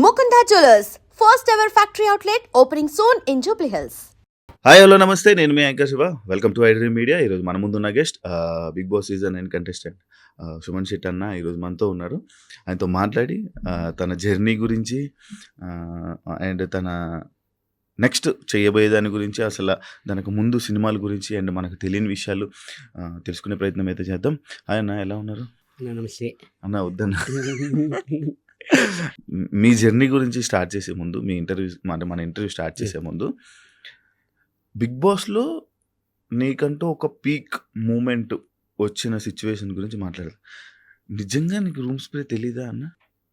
Mukunda Jewelers, first ever factory outlet opening soon in Jubilee Hills. Hi hello నమస్తే, నేను మీ anchor Shiva. Welcome to iDream media. ఈరోజు మన ముందున్న guest Big Boss season 9 contestant Suman Shetty అన్న ఈరోజు మనతో ఉన్నారు. ఆయనతో మాట్లాడి తన జర్నీ గురించి అండ్ తన నెక్స్ట్ చేయబోయే దాని గురించి, అసలు దానికి ముందు సినిమాల గురించి అండ్ మనకు తెలియని విషయాలు తెలుసుకునే ప్రయత్నం అయితే చేద్దాం. హాయ్ అన్న, ఎలా ఉన్నారు? నమస్తే అన్న వద్దన్న మీ జర్నీ గురించి స్టార్ట్ చేసే ముందు, మీ ఇంటర్వ్యూ మన ఇంటర్వ్యూ స్టార్ట్ చేసే ముందు, బిగ్ బాస్లో నీకంటూ ఒక పీక్ మూమెంట్ వచ్చిన సిచ్యువేషన్ గురించి మాట్లాడదు. నిజంగా నీకు రూమ్ స్ప్రే తెలీదా అన్న?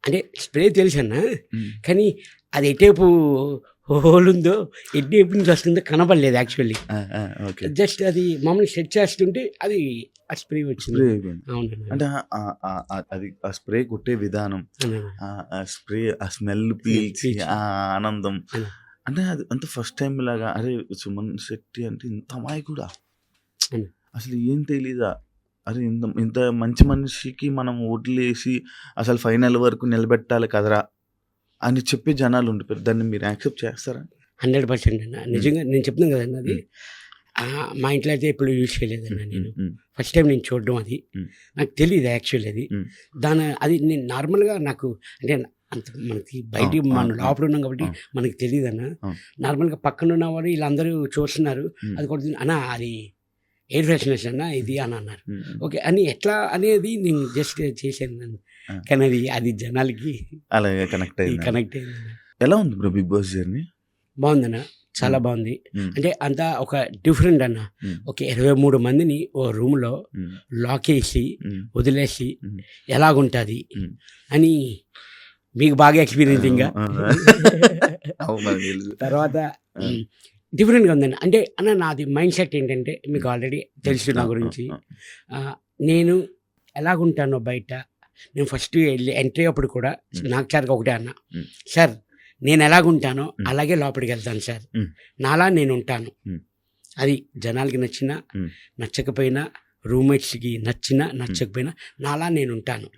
అంటే స్ప్రే తెలుసు అన్న, కానీ అది ఎటేపు హోల్ ఉందో ఎటేపు నుంచి వస్తుందో కనపడలేదు యాక్చువల్లీ. ఓకే, జస్ట్ అది మామూలు సెట్ చేస్తుంటే అది ఆ స్ప్రే వచ్చింది. స్ప్రే అయిపోయింది. అవునండి. అంటే అది ఆ స్ప్రే కొట్టే విధానం, ఆ స్ప్రే, ఆ స్మెల్ పీల్చి ఆ ఆనందం, అంటే అది అంత ఫస్ట్ టైం లాగా, అరే సుమన్ శెట్టి అంటే ఇంత అమాయకుడా, అసలు ఏం తెలీదా, అరే ఇంత ఇంత మంచి మనిషికి మనం ఓట్లేసి అసలు ఫైనల్ వరకు నిలబెట్టాలి కదరా అని చెప్పి జనాలు ఉండిపోయారు. దాన్ని మీరు యాక్సెప్ట్ చేస్తారా? 100% అన్న. నిజంగా నేను చెప్తున్నాను కదన్న, అది మా ఇంట్లో అయితే ఎప్పుడు యూజ్ చేయలేదన్న. నేను ఫస్ట్ టైం నేను చూడడం, అది నాకు తెలియదు యాక్చువల్లీ. అది నేను నార్మల్గా నాకు అంటే అంత మనకి బయట మన లోపల ఉన్నాం కాబట్టి మనకి తెలియదు అన్న. నార్మల్గా పక్కన ఉన్న వాళ్ళు వీళ్ళందరూ చూస్తున్నారు, అది కొడుతుంది అన్న, అది ఎయిర్ ఫ్రెషనర్స్ అన్న ఇది అని అన్నారు. ఓకే అని ఎట్లా అనేది నేను జస్ట్ చేశాను, కానీ అది జనాలకి అలాగే కనెక్ట్ అయింది. ఎలా ఉంది బ్రో బిగ్ బాస్ జర్నీ? బాగుందన్న, చాలా బాగుంది. అంటే అంతా ఒక డిఫరెంట్ అన్న. ఒక 23 మందిని ఓ రూమ్లో లాక్ వేసి వదిలేసి ఎలాగుంటుంది అని మీకు బాగా ఎక్స్పీరియన్స్. ఇంకా తర్వాత డిఫరెంట్గా ఉందండి. అంటే అన్న నాది మైండ్ సెట్ ఏంటంటే మీకు ఆల్రెడీ తెలుసు నా గురించి. నేను ఎలాగుంటానో బయట, నేను ఫస్ట్ ఎంట్రీ అప్పుడు కూడా నాకు సార్ ఒకటే అన్న, సార్ నేను ఎలాగుంటానో అలాగే లోపలికి వెళ్తాను సార్, నాలా నేను ఉంటాను. అది జనాలకి నచ్చినా నచ్చకపోయినా, రూమ్మేట్స్కి నచ్చినా నచ్చకపోయినా నాలా నేను ఉంటాను,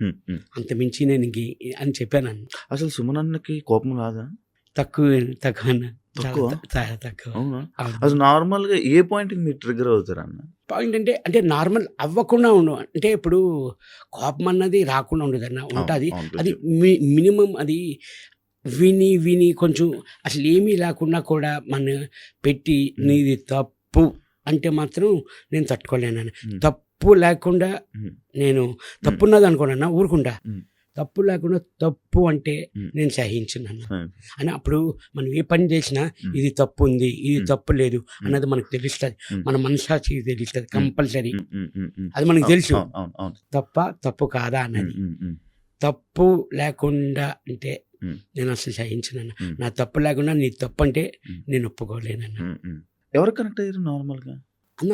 అంత మించి నేను ఇంక అని చెప్పాను. అసలు సుమన్ అన్నకి కోపం రాదా? తక్కువ అన్న, తక్కువ. అసలు నార్మల్గా ఏ పాయింట్ మీరు ట్రిగర్ అవుతారు అన్న? పాయింట్ అంటే నార్మల్ అవ్వకుండా ఉండవు. అంటే ఇప్పుడు కోపం అన్నది రాకుండా ఉండదు అన్న, ఉంటుంది. అది మినిమం అది విని కొంచెం అసలు ఏమీ లేకుండా కూడా మన పెట్టి నీది తప్పు అంటే మాత్రం నేను తట్టుకోలేను. తప్పు లేకుండా నేను తప్పున్నది అనుకోనన్నా ఊరుకుంటా, తప్పు లేకుండా తప్పు అంటే నేను సహించున్నాను అని. అప్పుడు మనం ఏ పని చేసినా ఇది తప్పు ఉంది, ఇది తప్పు లేదు అన్నది మనకు తెలుస్తుంది, మన మనసాక్షికి తెలుస్తుంది కంపల్సరీ. అది మనకు తెలుసు తప్పు కాదా అన్నది. తప్పు లేకుండా అంటే నేను అసలు సహించినాను. నా తప్పు లేకుండా నీ తప్పు అంటే నేను ఒప్పుకోలేనన్న. ఎవరు కనెక్ట్ అయ్యారు నార్మల్గా అన్న?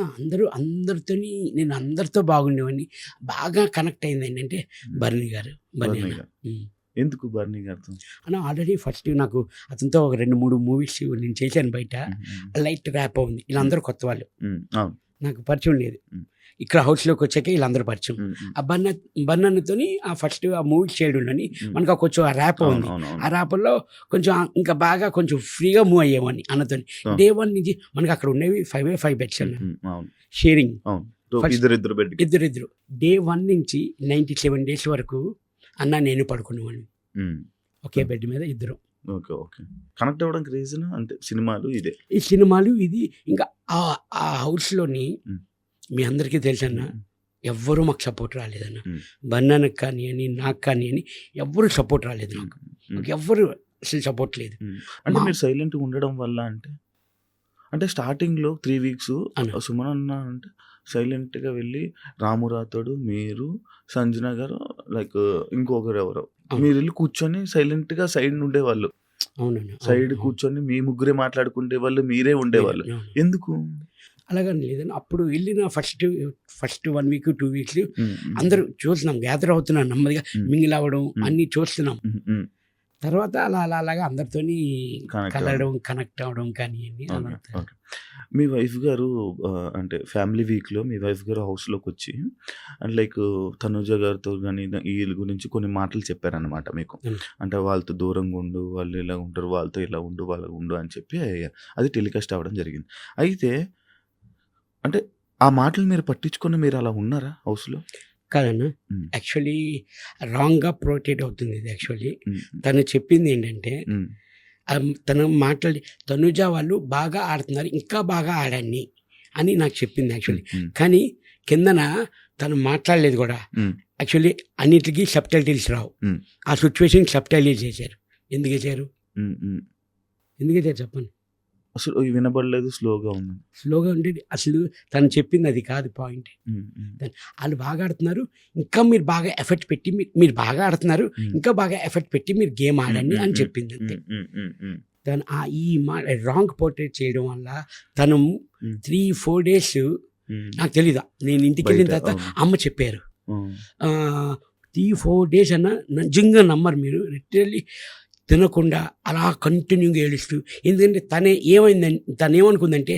అందరితో నేను అందరితో బాగుండేవాడిని. బాగా కనెక్ట్ అయింది ఏంటంటే బర్నీ గారు. ఎందుకు బర్నీ గారితో అన్న? ఆల్రెడీ ఫస్ట్ నాకు అతనితో ఒక 2-3 మూవీస్ నేను చేశాను బయట. లైట్ ర్యాప్ ఉంది. వీళ్ళందరూ కొత్త వాళ్ళు, నాకు పరిచయం లేదు. ఇక్కడ హౌస్లోకి వచ్చాక వీళ్ళందరూ పరిచయం. ఆ బన్నతో ఆ ఫస్ట్ ఆ మూవీ చేయడంలోని మనకు కొంచెం ఆ ర్యాప్ ఉంది. ఆ ర్యాప్లో కొంచెం ఇంకా బాగా కొంచెం ఫ్రీగా మూవ్ అయ్యేవాడిని అన్నతో. డే 1 నుంచి మనకి అక్కడ ఉండేవి 5 బెడ్స్ అన్న, షేరింగ్, ఇద్దరు. డే 1 నుంచి 97 days వరకు అన్న నేను పడుకునేవాడిని ఒకే బెడ్ మీద ఇద్దరు. కనెక్ట్ అవ్వడానికి రీజన్ అంటే సినిమాలు ఇది. ఇంకా ఆ హౌస్లోని మీ అందరికీ తెలుసన్న, ఎవ్వరూ మాకు సపోర్ట్ రాలేదన్న. బన్నానికి కానీ అని, నాకు కానీ అని ఎవ్వరూ సపోర్ట్ రాలేదు. నాకు ఎవ్వరు అసలు సపోర్ట్ లేదు. అంటే మీరు సైలెంట్గా ఉండడం వల్ల అంటే స్టార్టింగ్లో 3 weeks సుమన్ అన్న అంటే సైలెంట్గా వెళ్ళి రాము రాథోడు, మీరు, సంజన గారు, లైక్ ఇంకొకరు ఎవరో, మీరు వెళ్ళి కూర్చొని సైలెంట్గా సైడ్ ఉండేవాళ్ళు. అవునండి, సైడ్ కూర్చొని మీ ముగ్గురే మాట్లాడుకుంటే వాళ్ళు, మీరే ఉండేవాళ్ళు. ఎందుకు అలాగని లేదని అప్పుడు వెళ్ళిన ఫస్ట్ 1 week 2 weeks అందరూ చూస్తున్నాం, గ్యాదర్ అవుతున్నాం, నెమ్మదిగా మింగిల్ అవ్వడం అన్నీ చూస్తున్నాం. తర్వాత అలాగా అందరితోని Connect కలవడం, కనెక్ట్ అవ్వడం కానీ అలా. ఓకే. ఓకే. మీ వైఫ్ గారు అంటే ఫ్యామిలీ వీక్‌లో మీ వైఫ్ గారు హౌస్‌లోకొచ్చి అండ్ లైక్ తనుజ గారితో గాని ఈళ్ళ గురించి కొన్ని మాటలు చెప్పారనమాట మీకు. హ్మ్. అంటే వాళ్ళతో దూరంగా ఉండు, వాళ్ళు ఇలా ఉంటారు, వాళ్ళతో ఇలా ఉండు, వాళ్ళ ఉండు అని చెప్పి అది టెలికాస్ట్ అవ్వడం జరిగింది. అయితే అంటే ఆ మాటలు మీరు పట్టించుకొని మీరు అలా ఉన్నారా హౌస్‌లో? కాదన్న, హ్మ్. యాక్చువల్లీ రాంగ్‌గా ప్రొటేట్ అవుతుంది ఇది. యాక్చువల్లీ హ్మ్. తను చెప్పింది ఏంటంటే, హ్మ్. తను మాట్లాడి తనుజ వాళ్ళు బాగా ఆడుతున్నారు, ఇంకా బాగా ఆడండి అని నాకు చెప్పింది యాక్చువల్లీ. హ్మ్. కానీ కిందన తను మాట్లాడలేదు కూడా. హ్మ్. యాక్చువల్లీ అన్నిటికీ సబ్‌టైటిల్స్ రావు. హ్మ్. ఆ సిచ్యువేషన్ సబ్‌టైటిల్స్ చేశారు. ఎందుకు చేశారు? హ్మ్. హ్మ్. ఎందుకు చేశారు చెప్పండి? అసలు వినబడలేదు, స్లోగా ఉంది. స్లోగా ఉండేది అసలు తను చెప్పింది అది కాదు పాయింట్. హ్మ్. హ్మ్. వాళ్ళు బాగా ఆడుతున్నారు, ఇంకా మీరు బాగా ఎఫర్ట్ పెట్టి మీరు బాగా ఆడుతున్నారు, హ్మ్. ఇంకా బాగా ఎఫర్ట్ పెట్టి మీరు గేమ్ ఆడండి హ్మ్. అని హ్మ్. చెప్పింది అంతే. హ్మ్. హ్మ్. హ్మ్. తను ఈ రాంగ్ పోర్ట్రేట్ చేయడం వల్ల తను హ్మ్. 3-4 డేస్ హ్మ్. నాకు తెలీదు. నేను ఇంటికి వెళ్ళిన బయట తర్వాత అవును. అమ్మ చెప్పారు. హ్మ్. 3-4 డేస్ అన్న నిజంగా నమ్మరు మీరు. లిటరల్లీ తినకుండా అలా కంటిన్యూగా ఏడుస్తూ, ఎందుకంటే తను ఏమనుకుందంటే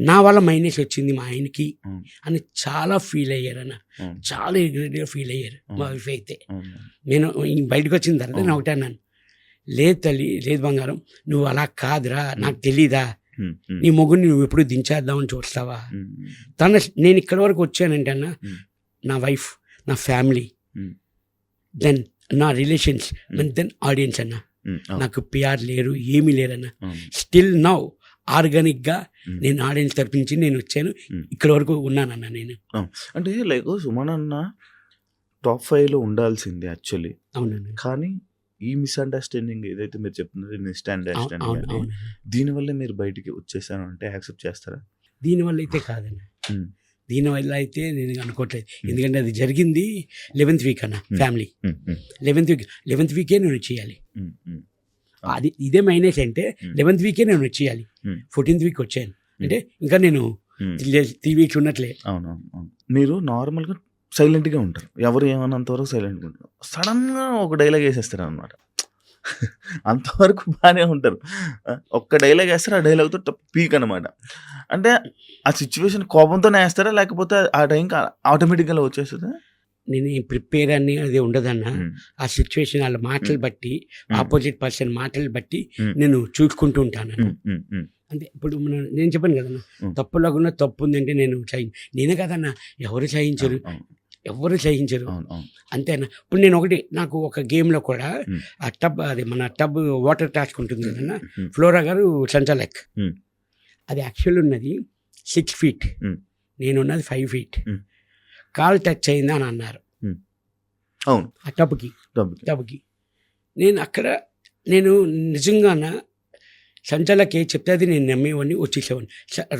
నా వల్ల మైనస్ వచ్చింది మా ఆయనకి హ్మ్. అని చాలా ఫీల్ అయ్యారన్న. హ్మ్. చాలా రిగ్రెట్గా ఫీల్ అయ్యారు మా వైఫ్ అయితే. అవును. నేను బయటకు వచ్చిన తర్వాత నేను ఒకటే అన్నాను, లేదు తల్లి, లేదు బంగారం, నువ్వు అలా కాదురా, నాకు తెలీదా, హ్మ్. హ్మ్. నీ మొగుడిని నువ్వు ఎప్పుడు దించేద్దామని చూస్తావా. హ్మ్. నేను ఇక్కడి వరకు వచ్చానంటే అన్న, హ్మ్. నా వైఫ్, నా ఫ్యామిలీ, హ్మ్. దెన్ నా రిలేషన్స్, దెన్ ఆడియన్స్ అన్న. హ్మ్. అవును. నాకు పిఆర్ లేరు, ఏమీ లేరన్న. అవును. స్టిల్ నౌ ఆర్గానిక్గా హ్మ్. నేను ఆడియన్స్ తరపించి నేను వచ్చాను, హ్మ్. ఇక్కడి వరకు ఉన్నానన్న నేను. అంటే లైక్ సుమన్ అన్న టాప్ 5లో ఉండాల్సింది యాక్చువల్లీ. అవునన్న. కానీ ఈ మిస్‌అండర్‌స్టాండింగ్ ఏదైతే మీరు చెప్తున్నారో అవును మిస్‌అండర్‌స్టాండింగ్ అవును అని అవునన్న. దీనివల్ల మీరు బయటికి వచ్చేసాను అంటే యాక్సెప్ట్ చేస్తారా? దీనివల్ల అయితే కాదన్న. హ్మ్. దీనివల్ల అయితే నేను అనుకోవట్లేదు. హ్మ్. ఎందుకంటే అది జరిగింది 11th వీక్ అన్న. ఫ్యామిలీ హ్మ్. హ్మ్. 11th వీకే నేను వచ్చేయాలి. హ్మ్. హ్మ్. అది ఇదే మైనస్ అంటే హ్మ్. 11th వీకే నేను వచ్చేయాలి. హ్మ్. 14th వీక్ వచ్చాను అంటే ఇంకా నేను హ్మ్. 3 వీక్స్ ఉన్నట్లే. అవునవును. అవును. మీరు నార్మల్‌గా సైలెంట్‌గా ఉంటారు. ఎవరు ఏమన్నంత వరకు సైలెంట్‌గా ఉంటారు. సడెన్‌గా ఒక డైలాగ్ ఏసేస్తారనమాట. అంతవరకు బానే ఉంటారు. ఒక్క డైలాగ్ ఏస్తారు. ఆ డైలాగ్‌తో పీక్ అనమాట. అంటే ఆ సిట్యుయేషన్ కోపంతోనే ఏస్తారా? లేకపోతే ఆ టైంకి ఆటోమేటిక్‌గా అలా వచ్చేస్తదా? నేను ప్రిపేర్ అని అది ఉండదన్న. హ్మ్. ఆ సిచ్యువేషన్ వాళ్ళ మాటలు బట్టి, హ్మ్. ఆపోజిట్ పర్సన్ మాటలు బట్టి హ్మ్. నేను చూసుకుంటూ ఉంటానన్న. హ్మ్. హ్మ్. హ్మ్. అంటే ఇప్పుడు నేను చెప్పాను కదన్న, హ్మ్. తప్పు లేకుండా తప్పు ఉందంటే నేను నేనే కదన్న, ఎవరు సహించరు, అవును. ఎవరు సహించరు. అవును. అవును. అంతేనా. ఇప్పుడు నేను నాకు ఒక గేమ్లో కూడా హ్మ్. ఆ అది మన టబ్ వాటర్ టాస్క్ ఉంటుంది కదన్న. హ్మ్. ఫ్లోరా గారు సంచాలక్, హ్మ్. అది యాక్చువల్ ఉన్నది 6 feet, హ్మ్. నేనున్నది 5 feet. హ్మ్. కాల్ టచ్ అయిందా అని అన్నారు అవును. ఆ టబ్కి. డబ్బుకి. నేను నిజంగాన సంచాలక్ ఏ చెప్తే అది నేను నమ్మేవాడిని, వచ్చేసేవాడిని.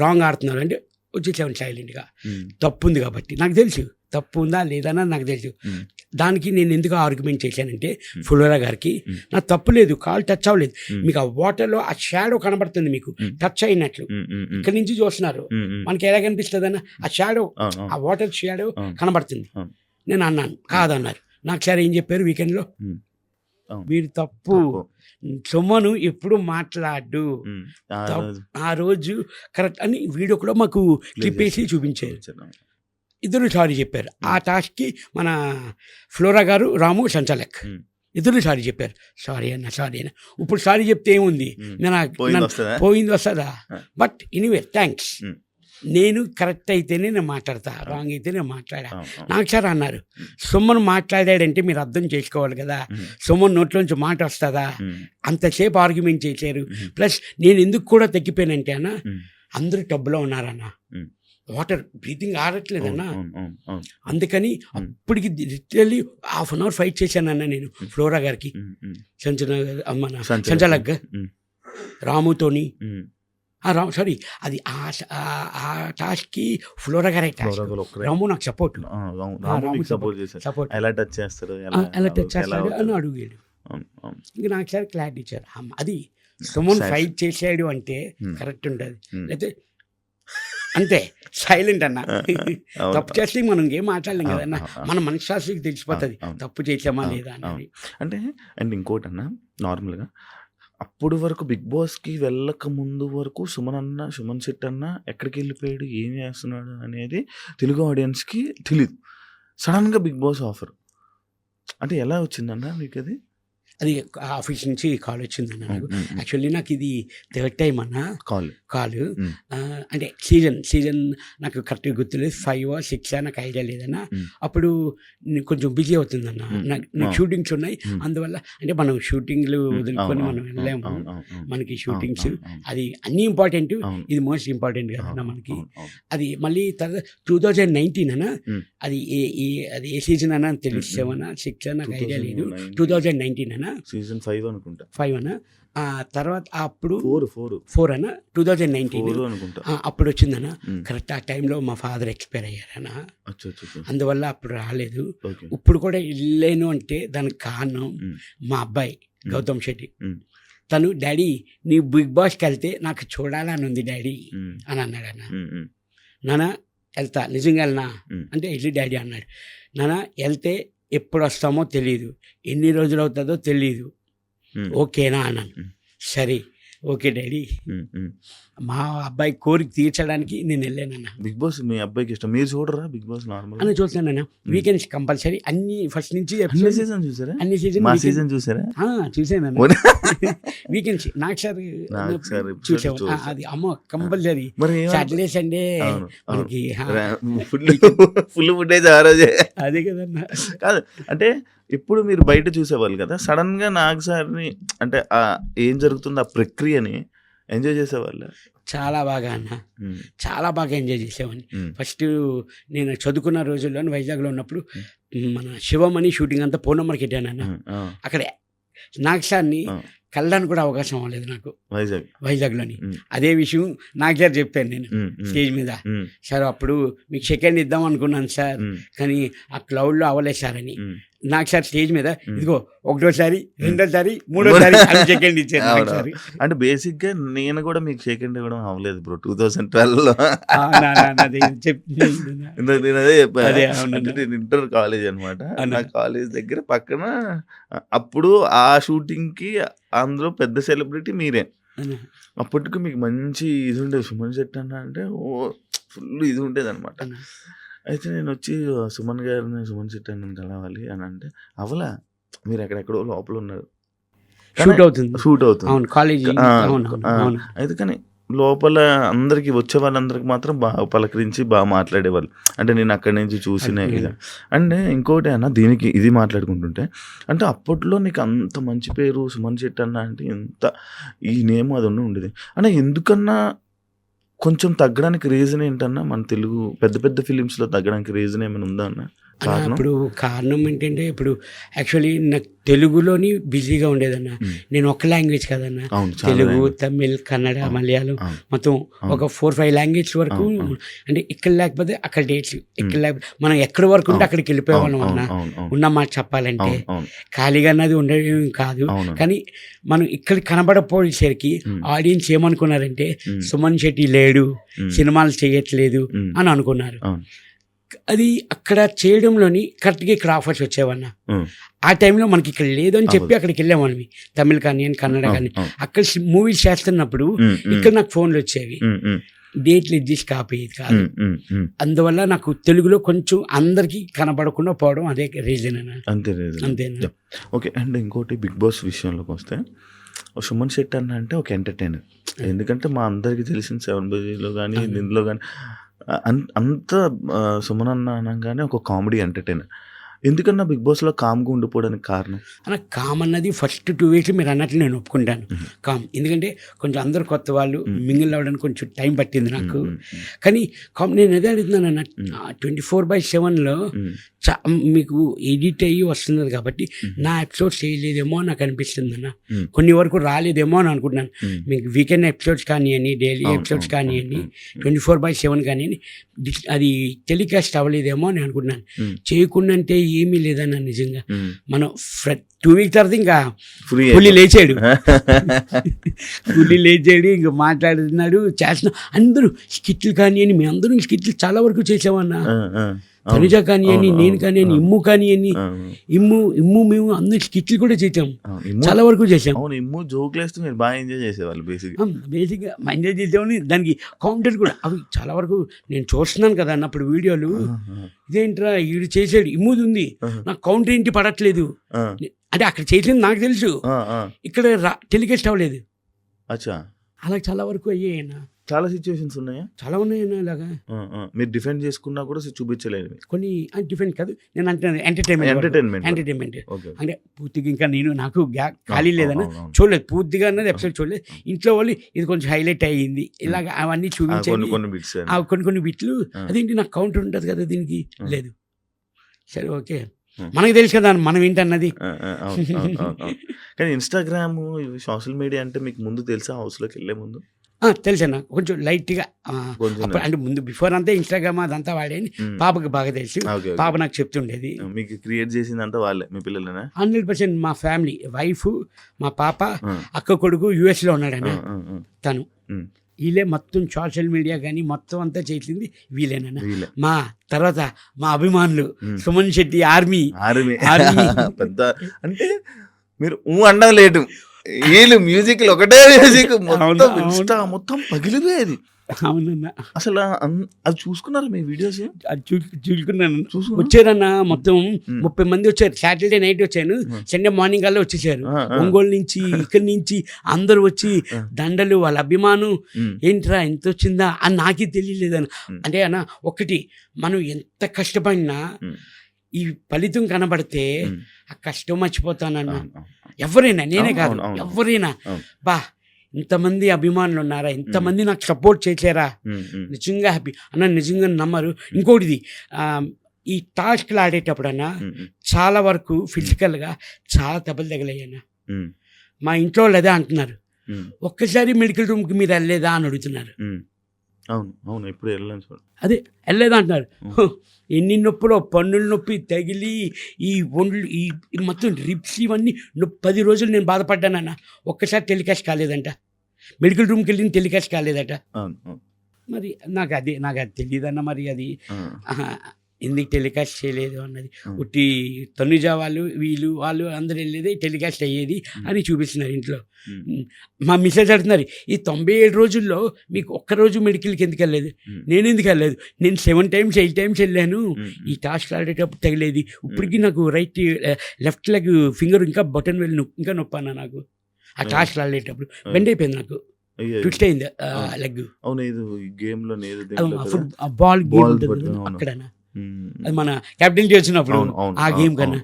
రాంగ్ ఆడుతున్నారు అంటే వచ్చేసేవాడిని సైలెంట్గా. హ్మ్. తప్పు ఉంది కాబట్టి నాకు తెలుసు, తప్పు ఉందా లేదన్నా నాకు తెలుసు. హ్మ్. దానికి నేను ఎందుకు ఆర్గ్యుమెంట్ చేశానంటే హ్మ్. ఫ్లోరా గారికి, హ్మ్. నాకు తప్పు లేదు, కాల్ టచ్ అవ్వలేదు, హ్మ్. మీకు ఆ వాటర్లో ఆ షాడో కనబడుతుంది, మీకు హ్మ్. టచ్ అయినట్లు హ్మ్. హ్మ్. హ్మ్. ఇక్కడి నుంచి చూస్తున్నారు. హ్మ్. హ్మ్. మనకి ఎలా కనిపిస్తుంది అన్న, ఆ షాడో, అవును. ఆ అవును. వాటర్ షాడో అవును. కనబడుతుంది. అవును. నేను అన్నాను, కాదన్నారు. నాకు సార్ ఏం చెప్పారు వీకెండ్లో, హ్మ్. అవును. మీరు తప్పు, సొమ్మను ఎప్పుడు మాట్లాడు, హ్మ్. ఆ రోజు ఆ రోజు కరెక్ట్ అని వీడియో కూడా మాకు ప్లే క్లిప్ వేసి చూపించారు. చూపించారు. ఇద్దరు సారీ చెప్పారు. ఆ హ్మ్. టాస్క్కి మన ఫ్లోరా గారు, రాము, సంచాలక్ హ్మ్. ఇద్దరు సారీ చెప్పారు. సారీ అన్న, సారీ అన్న. ఇప్పుడు సారీ చెప్తే ఏముంది, హ్మ్. నేను వస్తదా? పోయింది వస్తుందా. ఆ. But anyway thanks. హ్మ్. నేను కరెక్ట్ అయితేనే నేను మాట్లాడతా, రాంగ్ అయితే నేను మాట్లాడా. అవును. అవును. నాకు సార్ అన్నారు, సొమ్మను మాట్లాడాడంటే మీరు అర్థం చేసుకోవాలి కదా, హ్మ్. సొమ్మను నోట్లోంచి మాట వస్తుందా. హ్మ్. అంతసేపు ఆర్గ్యుమెంట్ చేశారు. హ్మ్. ప్లస్ నేను ఎందుకు కూడా తగ్గిపోయానంటే అన్న, హ్మ్. అందరూ టబ్లో ఉన్నారన్న, హ్మ్. వాటర్ బ్రీతింగ్ ఆడట్లేదన్న. అవును. అవును. అవును. అందుకని హ్మ్. అప్పటికి literally half an hour fight చేశానన్న నేను ఫ్లోరా గారికి, హ్మ్. హ్మ్. మన సంచాలక్, హ్మ్. రాముతోని. హ్మ్. సారీ, అది ఆ టాస్క్కి ఫ్లోరా గారే టాస్క్, ఫ్లోరా ఒక్కరే. రాము నాకు సపోర్ట్. రాము మీకు సపోర్ట్ చేశారు. సపోర్ట్ ఎలా టచ్ చేస్తారు? ఎలా టచ్ చేస్తాడు అని అడిగాడు. అవును. అవును. ఇంక నాకు సార్ క్లారిటీ ఇచ్చారు. అది సుమన్ Sad. ఫైట్ చేసాడు అంటే Hmm. కరెక్ట్ ఉంటుంది, Hmm. లేకపోతే అంతే సైలెంట్ అన్న. అవును. తప్పు చేస్తే మనం ఏం మాట్లాడలేం కదన్న, అవును. మన మనశ్శాస్త్రికి తెలిసిపోతుంది అవును. తప్పు చేసామా అవును. లేదా అనేది. అంటే అండ్ ఇంకోటన్నా నార్మల్‌గా. అప్పుడు వరకు 'బిగ్ బాస్‌కి' వెళ్ళక ముందు వరకు సుమన్ శెట్టి అన్న ఎక్కడికెళ్ళిపోయాడు, ఏం చేస్తున్నాడు అనేది తెలుగు ఆడియన్స్‌కి తెలీదు. సడెన్‌గా 'బిగ్ బాస్' ఆఫర్. అంటే ఎలా వచ్చిందన్న మీకది? అది ఆఫీస్ నుంచి కాల్ వచ్చిందన్న నాకు. హ్మ్. హ్మ్. యాక్చువల్లీ నాకు ఇది థర్డ్ టైం అన్న కాల్. కాలు. అంటే సీజన్ నాకు కరెక్ట్‌గా గుర్తులేదు. 5 6 నాకు ఐడియా లేదన్న. హ్మ్. అప్పుడు నేను కొంచెం బిజీ అవుతుందన్న. నాకు షూటింగ్స్ ఉన్నాయి. అందువల్ల అంటే మనం షూటింగ్‌లు వదులుకొని మనం వెళ్ళలేము. మనకి షూటింగ్స్ అది అన్నీ ఇంపార్టెంట్. అవును. ఇది మోస్ట్ ఇంపార్టెంట్ కదన్న మనకి. అవును. అది మళ్ళీ తర్వాత 2019 అన్న. హ్మ్. అది అది ఏ సీజన్ అన్న తెలుసు. 7 6 నాకు ఐడియా లేదు. 2019 అన్న. సీజన్ 5 అనుకుంటా. 5 అన్న. తర్వాత అప్పుడు 4 అన్న 2019 4 అనుకుంటా. అప్పుడు వచ్చిందన్న. హ్మ్. కరెక్ట్ ఆ టైంలో మా ఫాదర్ ఎక్స్పైర్ అయ్యారన్న. అచ్చచ్చచ్చ. అందువల్ల అప్పుడు రాలేదు. ఓకే. ఇప్పుడు కూడా వెళ్ళలేను అంటే దానికి కారణం హ్మ్. మా అబ్బాయి గౌతమ్ శెట్టి. హ్మ్. తను డాడీ నీ బిగ్ బాస్కి వెళ్తే నాకు చూడాలని ఉంది డాడీ హ్మ్. అని అన్నాడన్న. హ్మ్. హ్మ్. నాన్న వెళ్తా, నిజంగా వెళ్ళనా హ్మ్. అంటే వెళ్ళి డాడీ అన్నాడు. నాన్న వెళ్తే ఎప్పుడు వస్తామో తెలియదు, ఎన్ని రోజులు అవుతుందో తెలియదు, హ్మ్. ఓకేనా అన్నాను. హ్మ్. సరే ఓకే డాడీ. హ్మ్. హ్మ్. మా అబ్బాయి కోరిక తీర్చడానికి నేను వెళ్ళానన్న. 'బిగ్ బాస్' మీ అబ్బాయికి ఇష్టం. మీరు చూడరా 'బిగ్ బాస్' నార్మల్‌గా? అని చూస్తానన్న. వీకెండ్స్ కంపల్సరీ అన్ని ఫస్ట్ నుంచి అన్ని episodes- సీజన్ చూసారా? అన్ని సీజన్ మా సీజన్ చూసారా? చూసానన్న. పోనీ- వీకెండ్స్ నాకు సార్ నాకు సార్ episodes చూసాను. చూసా. అది అమ్మ కంపల్సరీ మరి ఏమనుకో- సాటర్డే సండే అవును, అవును. మనకి ఫుల్ ఫుటేజ్ ఆ రోజే. అదే కదన్న. కాదు అంటే ఎప్పుడు మీరు బయట చూసేవాళ్ళు కదా, సడన్ గా నాగ్ సార్ని అంటే ఏం జరుగుతుంది ఆ ప్రక్రియని ఎంజాయ్ చేసేవాళ్ళ? చాలా బాగా అన్న, చాలా బాగా ఎంజాయ్ చేసేవాడిని. ఫస్ట్ నేను చదువుకున్న రోజుల్లో వైజాగ్లో ఉన్నప్పుడు మన శివమణి షూటింగ్ అంతా ఫోన్ నెంబర్కి పెట్టానన్న. అక్కడ నాగ్ సార్ని కలడానికి కూడా అవకాశం అవ్వలేదు నాకు వైజాగ్లోని. అదే విషయం నాగ్ సార్ చెప్పాను నేను స్టేజ్ మీద. సార్ అప్పుడు మీకు సెకండ్ ఇద్దాం అనుకున్నాను సార్, కానీ ఆ క్లౌడ్లో అవ్వలేదు సార్ అని. నాకు సార్ స్టేజ్ మీద ఇదిగో ఒకటోసారి, రెండోసారి, మూడోసారి అని సెకండ్ ఇచ్చారు నాకు సార్. అంటే బేసిక్ గా నేను కూడా మీకు సెకండ్ ఇవ్వడం అవ్వలేదు బ్రో 2012లో. నేను అదే చెప్పాను. అంటే నేను ఇంటర్ కాలేజ్ అనమాట. నా కాలేజ్ దగ్గర పక్కన అప్పుడు ఆ షూటింగ్ కి అందులో పెద్ద సెలబ్రిటీ మీరే. అప్పటికి మీకు మంచి ఇది ఉండేది. సుమన్ శెట్టి అన్న అంటే ఫుల్ ఇది ఉండేది అనమాట. అయితే నేను వచ్చి సుమన్ శెట్టి అన్నని కలవాలి అని అంటే అవలా, మీరు ఎక్కడెక్కడో లోపల ఉన్నారు, షూట్ అవుతుంది. అవును, కాలేజీ. అయితే కానీ లోపల అందరికి వచ్చే వాళ్ళందరికి మాత్రం బాగా పలకరించి బాగా మాట్లాడేవాళ్ళు. అంటే నేను అక్కడి నుంచి చూసిన ఇది. అంటే ఇంకోటి అన్న, దీనికి ఇది మాట్లాడుకుంటుంటే అంటే అప్పట్లో నీకు అంత మంచి పేరు సుమన్ శెట్టి అన్న అంటే ఎంత ఈ నేమ్ అది ఉండేది అంటే ఎందుకన్నా కొంచెం తగ్గడానికి రీజన్ ఏంటన్నా? మన తెలుగు పెద్ద పెద్ద ఫిలిమ్స్లో తగ్గడానికి రీజన్ ఏమైనా ఉందా అన్న? ఇప్పుడు కారణం ఏంటంటే ఇప్పుడు యాక్చువల్లీ నాకు తెలుగులోని బిజీగా ఉండేదన్న. నేను ఒక లాంగ్వేజ్ కదన్న, తెలుగు, తమిళ్, కన్నడ, మలయాళం మొత్తం ఒక 4-5 లాంగ్వేజ్ వరకు. అంటే ఇక్కడ లేకపోతే అక్కడ డేట్స్, ఇక్కడ లేకపోతే మనం ఎక్కడి వరకు ఉంటే అక్కడికి వెళ్ళిపోయేవాళ్ళం అన్న. ఉన్నమాట చెప్పాలంటే ఖాళీగా అన్నది ఉండేది కాదు. కానీ మనం ఇక్కడ కనబడపోయేసరికి ఆడియన్స్ ఏమనుకున్నారంటే సుమన్ శెట్టి లేడు, సినిమాలు చేయట్లేదు అని అనుకున్నారు. అది అక్కడ చేయడంలోని కరెక్ట్గా ఇక్కడ ఆఫర్స్ వచ్చేవన్న. ఆ టైంలో మనకి ఇక్కడ లేదు అని చెప్పి అక్కడికి వెళ్ళామని, తమిళ్ కానీ కన్నడ కానీ. అక్కడ మూవీస్ చేస్తున్నప్పుడు ఇక్కడ నాకు ఫోన్లు వచ్చేవి, డేట్లు అడ్జస్ట్ కాపోయేది కాదు. అందువల్ల నాకు తెలుగులో కొంచెం అందరికీ కనబడకుండా పోవడం అదే రీజన్ అన్న. అంతేనా? ఓకే. అండ్ ఇంకోటి బిగ్ బాస్ విషయంలోకి వస్తే సుమన్ శెట్టి అన్న అంటే ఒక ఎంటర్టైనర్. ఎందుకంటే మా అందరికీ తెలిసిన 7 బజీలో కానీ దీంట్లో కానీ అంత సుమన్ అన్న అనగానే ఒక కామెడీ ఎంటర్టైనర్. ఎందుకన్నా బిగ్ బాస్లో కామ్గా ఉండిపోవడానికి కారణం? అన్న కామ్ అన్నది ఫస్ట్ 2 weeks మీరు అన్నట్లు నేను ఒప్పుకుంటాను కామ్. ఎందుకంటే కొంచెం అందరు కొత్త వాళ్ళు మింగిల్ అవ్వడానికి కొంచెం టైం పట్టింది నాకు. కానీ కామ్ నేను అదే అడుగుతున్నాను అన్న, 24/7లో మీకు ఎడిట్ అయ్యి వస్తున్నది కాబట్టి నా ఎపిసోడ్స్ చేయలేదేమో నాకు అనిపిస్తుంది అన్న. కొన్ని వరకు రాలేదేమో అని అనుకుంటున్నాను. మీకు వీకెండ్ ఎపిసోడ్స్ కానివ్వండి, డైలీ ఎపిసోడ్స్ కానివ్వండి, 24/7 కానివ్వండి, అది టెలికాస్ట్ అవ్వలేదేమో అని అనుకుంటున్నాను. చేయకుండా అంటే ఏమీ లేదన్న. నిజంగా మనం 2 weeks తర్వాత ఇంకా పులి లేచాడు, ఇంకా మాట్లాడుతున్నాడు, చేస్తున్నాం. అందరూ స్కిట్లు కానివ్వండి, మేము అందరూ స్కిట్లు చాలా వరకు చేసామన్నా. తనుజ కానివ్వండి, అవును, నేను అవును, కానివ్వండి, అవును. ఇమ్ము కానివ్వండి, ఇమ్ము మేము అందరు స్కిట్లు కూడా చేసాం, చాలా వరకు చేసాం. అవును ఇమ్ము జోకులు వేస్తే మీరు బాగా ఎంజాయ్ చేసేవాళ్ళు బేసిక్. బేసిక్గా ఎంజాయ్ చేసామని దానికి కౌంటర్ కూడా అవి చాలా వరకు నేను చూస్తున్నాను కదా అన్నప్పుడు వీడియోలు, ఇదేంట్రా వీడు చేసాడు ఇమ్ముది ఉంది, నాకు కౌంటర్ ఏంటి పడట్లేదు అంటే అక్కడ చేసింది నాకు తెలుసు, ఇక్కడ టెలికాస్ట్ అవ్వలేదు. అచ్చా, అలా చాలా వరకు అయ్యాయన్న, చాలా సిచ్యువేషన్స్ ఉన్నాయా? చాలా ఉన్నాయన్న. ఇలాగా మీరు డిఫెండ్ చేసుకున్నా కూడా చూపించలేదు కొన్ని డిఫరెంట్ కాదు, నేను అంటే ఎంటర్టైన్మెంట్ ఓకే. అంటే పూర్తిగా ఇంకా నాకు ఖాళీ లేదన్న, అవును. చూడలేదు పూర్తిగా అన్నది ఎపిసోడ్ చూడలేదు. ఇంట్లో వాళ్ళు ఇది కొంచెం హైలైట్ అయ్యింది ఇలాగ అవన్నీ చూపించాలి, కొన్ని బిట్స్ కొన్ని బిట్లు. అదేంటి నాకు కౌంటర్ ఉంటుంది కదా దీనికి, లేదు. సరే ఓకే, మనకు తెలుసు కదా మనం ఏంటన్నది. కానీ ఇన్స్టాగ్రామ్ సోషల్ మీడియా అంటే మీకు ముందు తెలుసా హౌస్లోకి వెళ్ళే ముందు? తెలుసన్న కొంచెం లైట్గా, కొంచెం అంటే ముందు బిఫోర్ అంతా ఇన్స్టాగ్రామ్ అదంతా వాడేది, పాపకి బాగా తెలుసు, పాప నాకు చెప్తుండేది. మీకు క్రియేట్ చేసిందంతా వాళ్ళే, మీ పిల్లలేనా? 100% మా ఫ్యామిలీ, వైఫ్, మా పాప, అక్క కొడుకు US లో ఉన్నాడన్న తను, వీళ్ళే మొత్తం సోషల్ మీడియా కానీ మొత్తం అంతా చేసింది వీళ్ళేనన్న. మా తర్వాత మా అభిమానులు సుమన్ శెట్టి ఆర్మీ పెద్ద అంటే మీరు అండం లేటు, వీళ్ళు మ్యూజిక్ ఒకటే మ్యూజిక్ మొత్తం ఇన్స్టా మొత్తం పగిలిపోయేది. అవునన్న, అసలు అది చూసుకున్నారా మీ వీడియోస్? అది చూసుకున్నాను. వచ్చారన్న మొత్తం 30 మంది వచ్చారు. సాటర్డే నైట్ వచ్చాను, సండే మార్నింగ్ కల్లా వచ్చేసారు. ఒంగోలు నుంచి ఇక్కడి నుంచి అందరు వచ్చి దండలు, వాళ్ళ అభిమానం, ఏంట్రా ఎంత వచ్చిందా అని నాకే తెలియలేదన్న. అంటే అన్న ఒకటి, మనం ఎంత కష్టపడినా ఈ ఫలితం కనబడితే ఆ కష్టం మర్చిపోతానన్న. ఎవరైనా, నేనే కాదు ఎవరైనా, బా ఇంతమంది అభిమానులు ఉన్నారా, ఇంతమంది నాకు సపోర్ట్ చేశారా, నిజంగా హ్యాపీ అన్న. నిజంగా నమ్మరు. ఇంకోటిది, ఈ టాస్క్లు ఆడేటప్పుడన్నా చాలా వరకు ఫిజికల్గా చాలా దెబ్బలు తగిలాయన్నా. మా ఇంట్లో వాళ్ళు అదే అంటున్నారు, ఒక్కసారి మెడికల్ రూమ్కి మీరు వెళ్ళలేదా అని అడుగుతున్నారు. అవును ఇప్పుడు వెళ్ళాను సార్, అదే వెళ్ళలేదా అంటున్నారు. ఎన్ని నొప్పులో, పన్నుల నొప్పి తగిలి ఈ ఒండ్లు ఈ మొత్తం రిప్స్ ఇవన్నీ 10 రోజులు నేను బాధపడ్డానన్న. ఒక్కసారి టెలికాస్ట్ కాలేదంట, మెడికల్ రూమ్కి వెళ్ళిన టెలికాస్ట్ కాలేదట. మరి నాకు అది తెలియదన్న. మరి అది ఎందుకు టెలికాస్ట్ చేయలేదు అన్నది, ఉట్టి తనుజ వాళ్ళు అందరు వెళ్ళేది టెలికాస్ట్ అయ్యేది అని చూపిస్తున్నారు ఇంట్లో. మా మిస్సెస్ అడుగుతున్నారు, ఈ 97 రోజుల్లో మీకు ఒక్కరోజు మెడికల్కి ఎందుకు వెళ్ళలేదు? నేను ఎందుకు వెళ్ళలేదు? నేను 7 times 8 times వెళ్ళాను. ఈ టాస్క్ ఆడేటప్పుడు తగిలేది. ఇప్పటికీ నాకు లెఫ్ట్ లెగ్ ఫింగర్ ఇంకా బటన్ వెళ్ళి ఇంకా నొప్పాను నాకు. ఆ టాస్క్ ఆడేటప్పుడు బెండ్ అయిపోయింది, నాకు ట్విస్ట్ అయింది లెగ్. బాల్ గేమ్ అక్కడ, అది మన కెప్టెన్ వచ్చినప్పుడు ఆ గేమ్ కన్నా.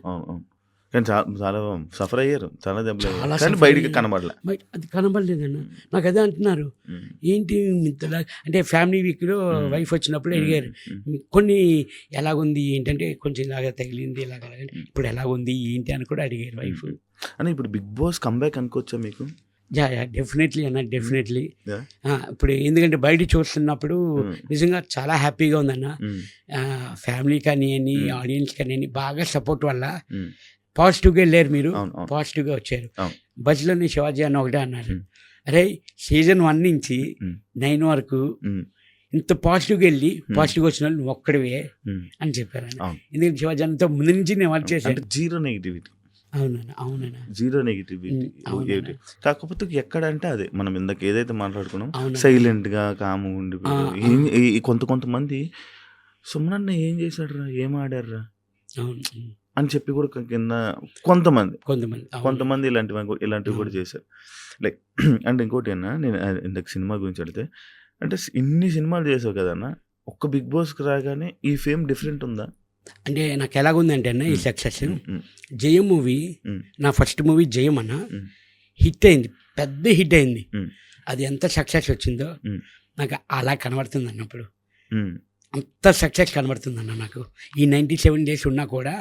కానీ చాలా సఫర్ అయ్యారు, చాలా దెబ్బలు, బయటికి కనబడలే. అది కనబడలేదన్న. నాకు అదే అంటున్నారు, ఏంటి ఇంతలా అంటే. ఫ్యామిలీ వీక్లో వైఫ్ వచ్చినప్పుడు అడిగారు, కొన్ని ఎలాగుంది ఏంటంటే, కొంచెం ఇలాగా తగిలింది ఇలాగ, ఇప్పుడు ఎలాగుంది ఏంటి అని కూడా అడిగారు వైఫ్. అని ఇప్పుడు బిగ్ బాస్ కంబ్యాక్ అనుకోవచ్చా మీకు? డెఫినెట్లీ అన్న, డెఫినెట్లీ. ఇప్పుడు ఎందుకంటే బయట చూస్తున్నప్పుడు నిజంగా చాలా హ్యాపీగా ఉందన్న. ఫ్యామిలీ కానివ్వండి, ఆడియన్స్ కానివ్వండి, బాగా సపోర్ట్ వల్ల పాజిటివ్గా వెళ్ళారు. మీరు పాజిటివ్గా వచ్చారు. బస్సులోని శివాజీ అన్న ఒకటే అన్నారు, అరే సీజన్ 1 నుంచి 9 వరకు ఇంత పాజిటివ్గా వెళ్ళి పాజిటివ్గా వచ్చిన వాళ్ళు నువ్వు ఒక్కడివే అని చెప్పారు. ఎందుకంటే శివాజీ అన్నతో ముందు నుంచి నేను వర్క్ చేశాను. Zero negativity. అవునన్నా, జీరో నెగిటివిటీ. కాకపోతే ఎక్కడంటే అదే మనం ఇందాక ఏదైతే మాట్లాడుకున్నాం, సైలెంట్ గా కాము ఉండిపోయి కొంతమంది సుమనన్న ఏం చేశాడురా, ఏం ఆడారా అని చెప్పి కూడా కింద కొంతమంది ఇలాంటివి కూడా చేశారు. లైక్ అంటే ఇంకోటి అన్న, నేను ఇందాక సినిమా గురించి అడిగితే, అంటే ఇన్ని సినిమాలు చేసావు కదన్నా, ఒక్క బిగ్ బాస్కి రాగానే ఈ ఫేమ్ డిఫరెంట్ ఉందా? అంటే నాకు ఎలాగుందంటే అన్న, ఈ సక్సెస్ జయం మూవీ, నా ఫస్ట్ మూవీ జయం అన్న, హిట్ అయింది, పెద్ద హిట్ అయింది. అది ఎంత సక్సెస్ వచ్చిందో నాకు అలా కనబడుతుంది అన్నప్పుడు, అంత సక్సెస్ కనబడుతుంది అన్న నాకు. ఈ 97 days ఉన్నా కూడా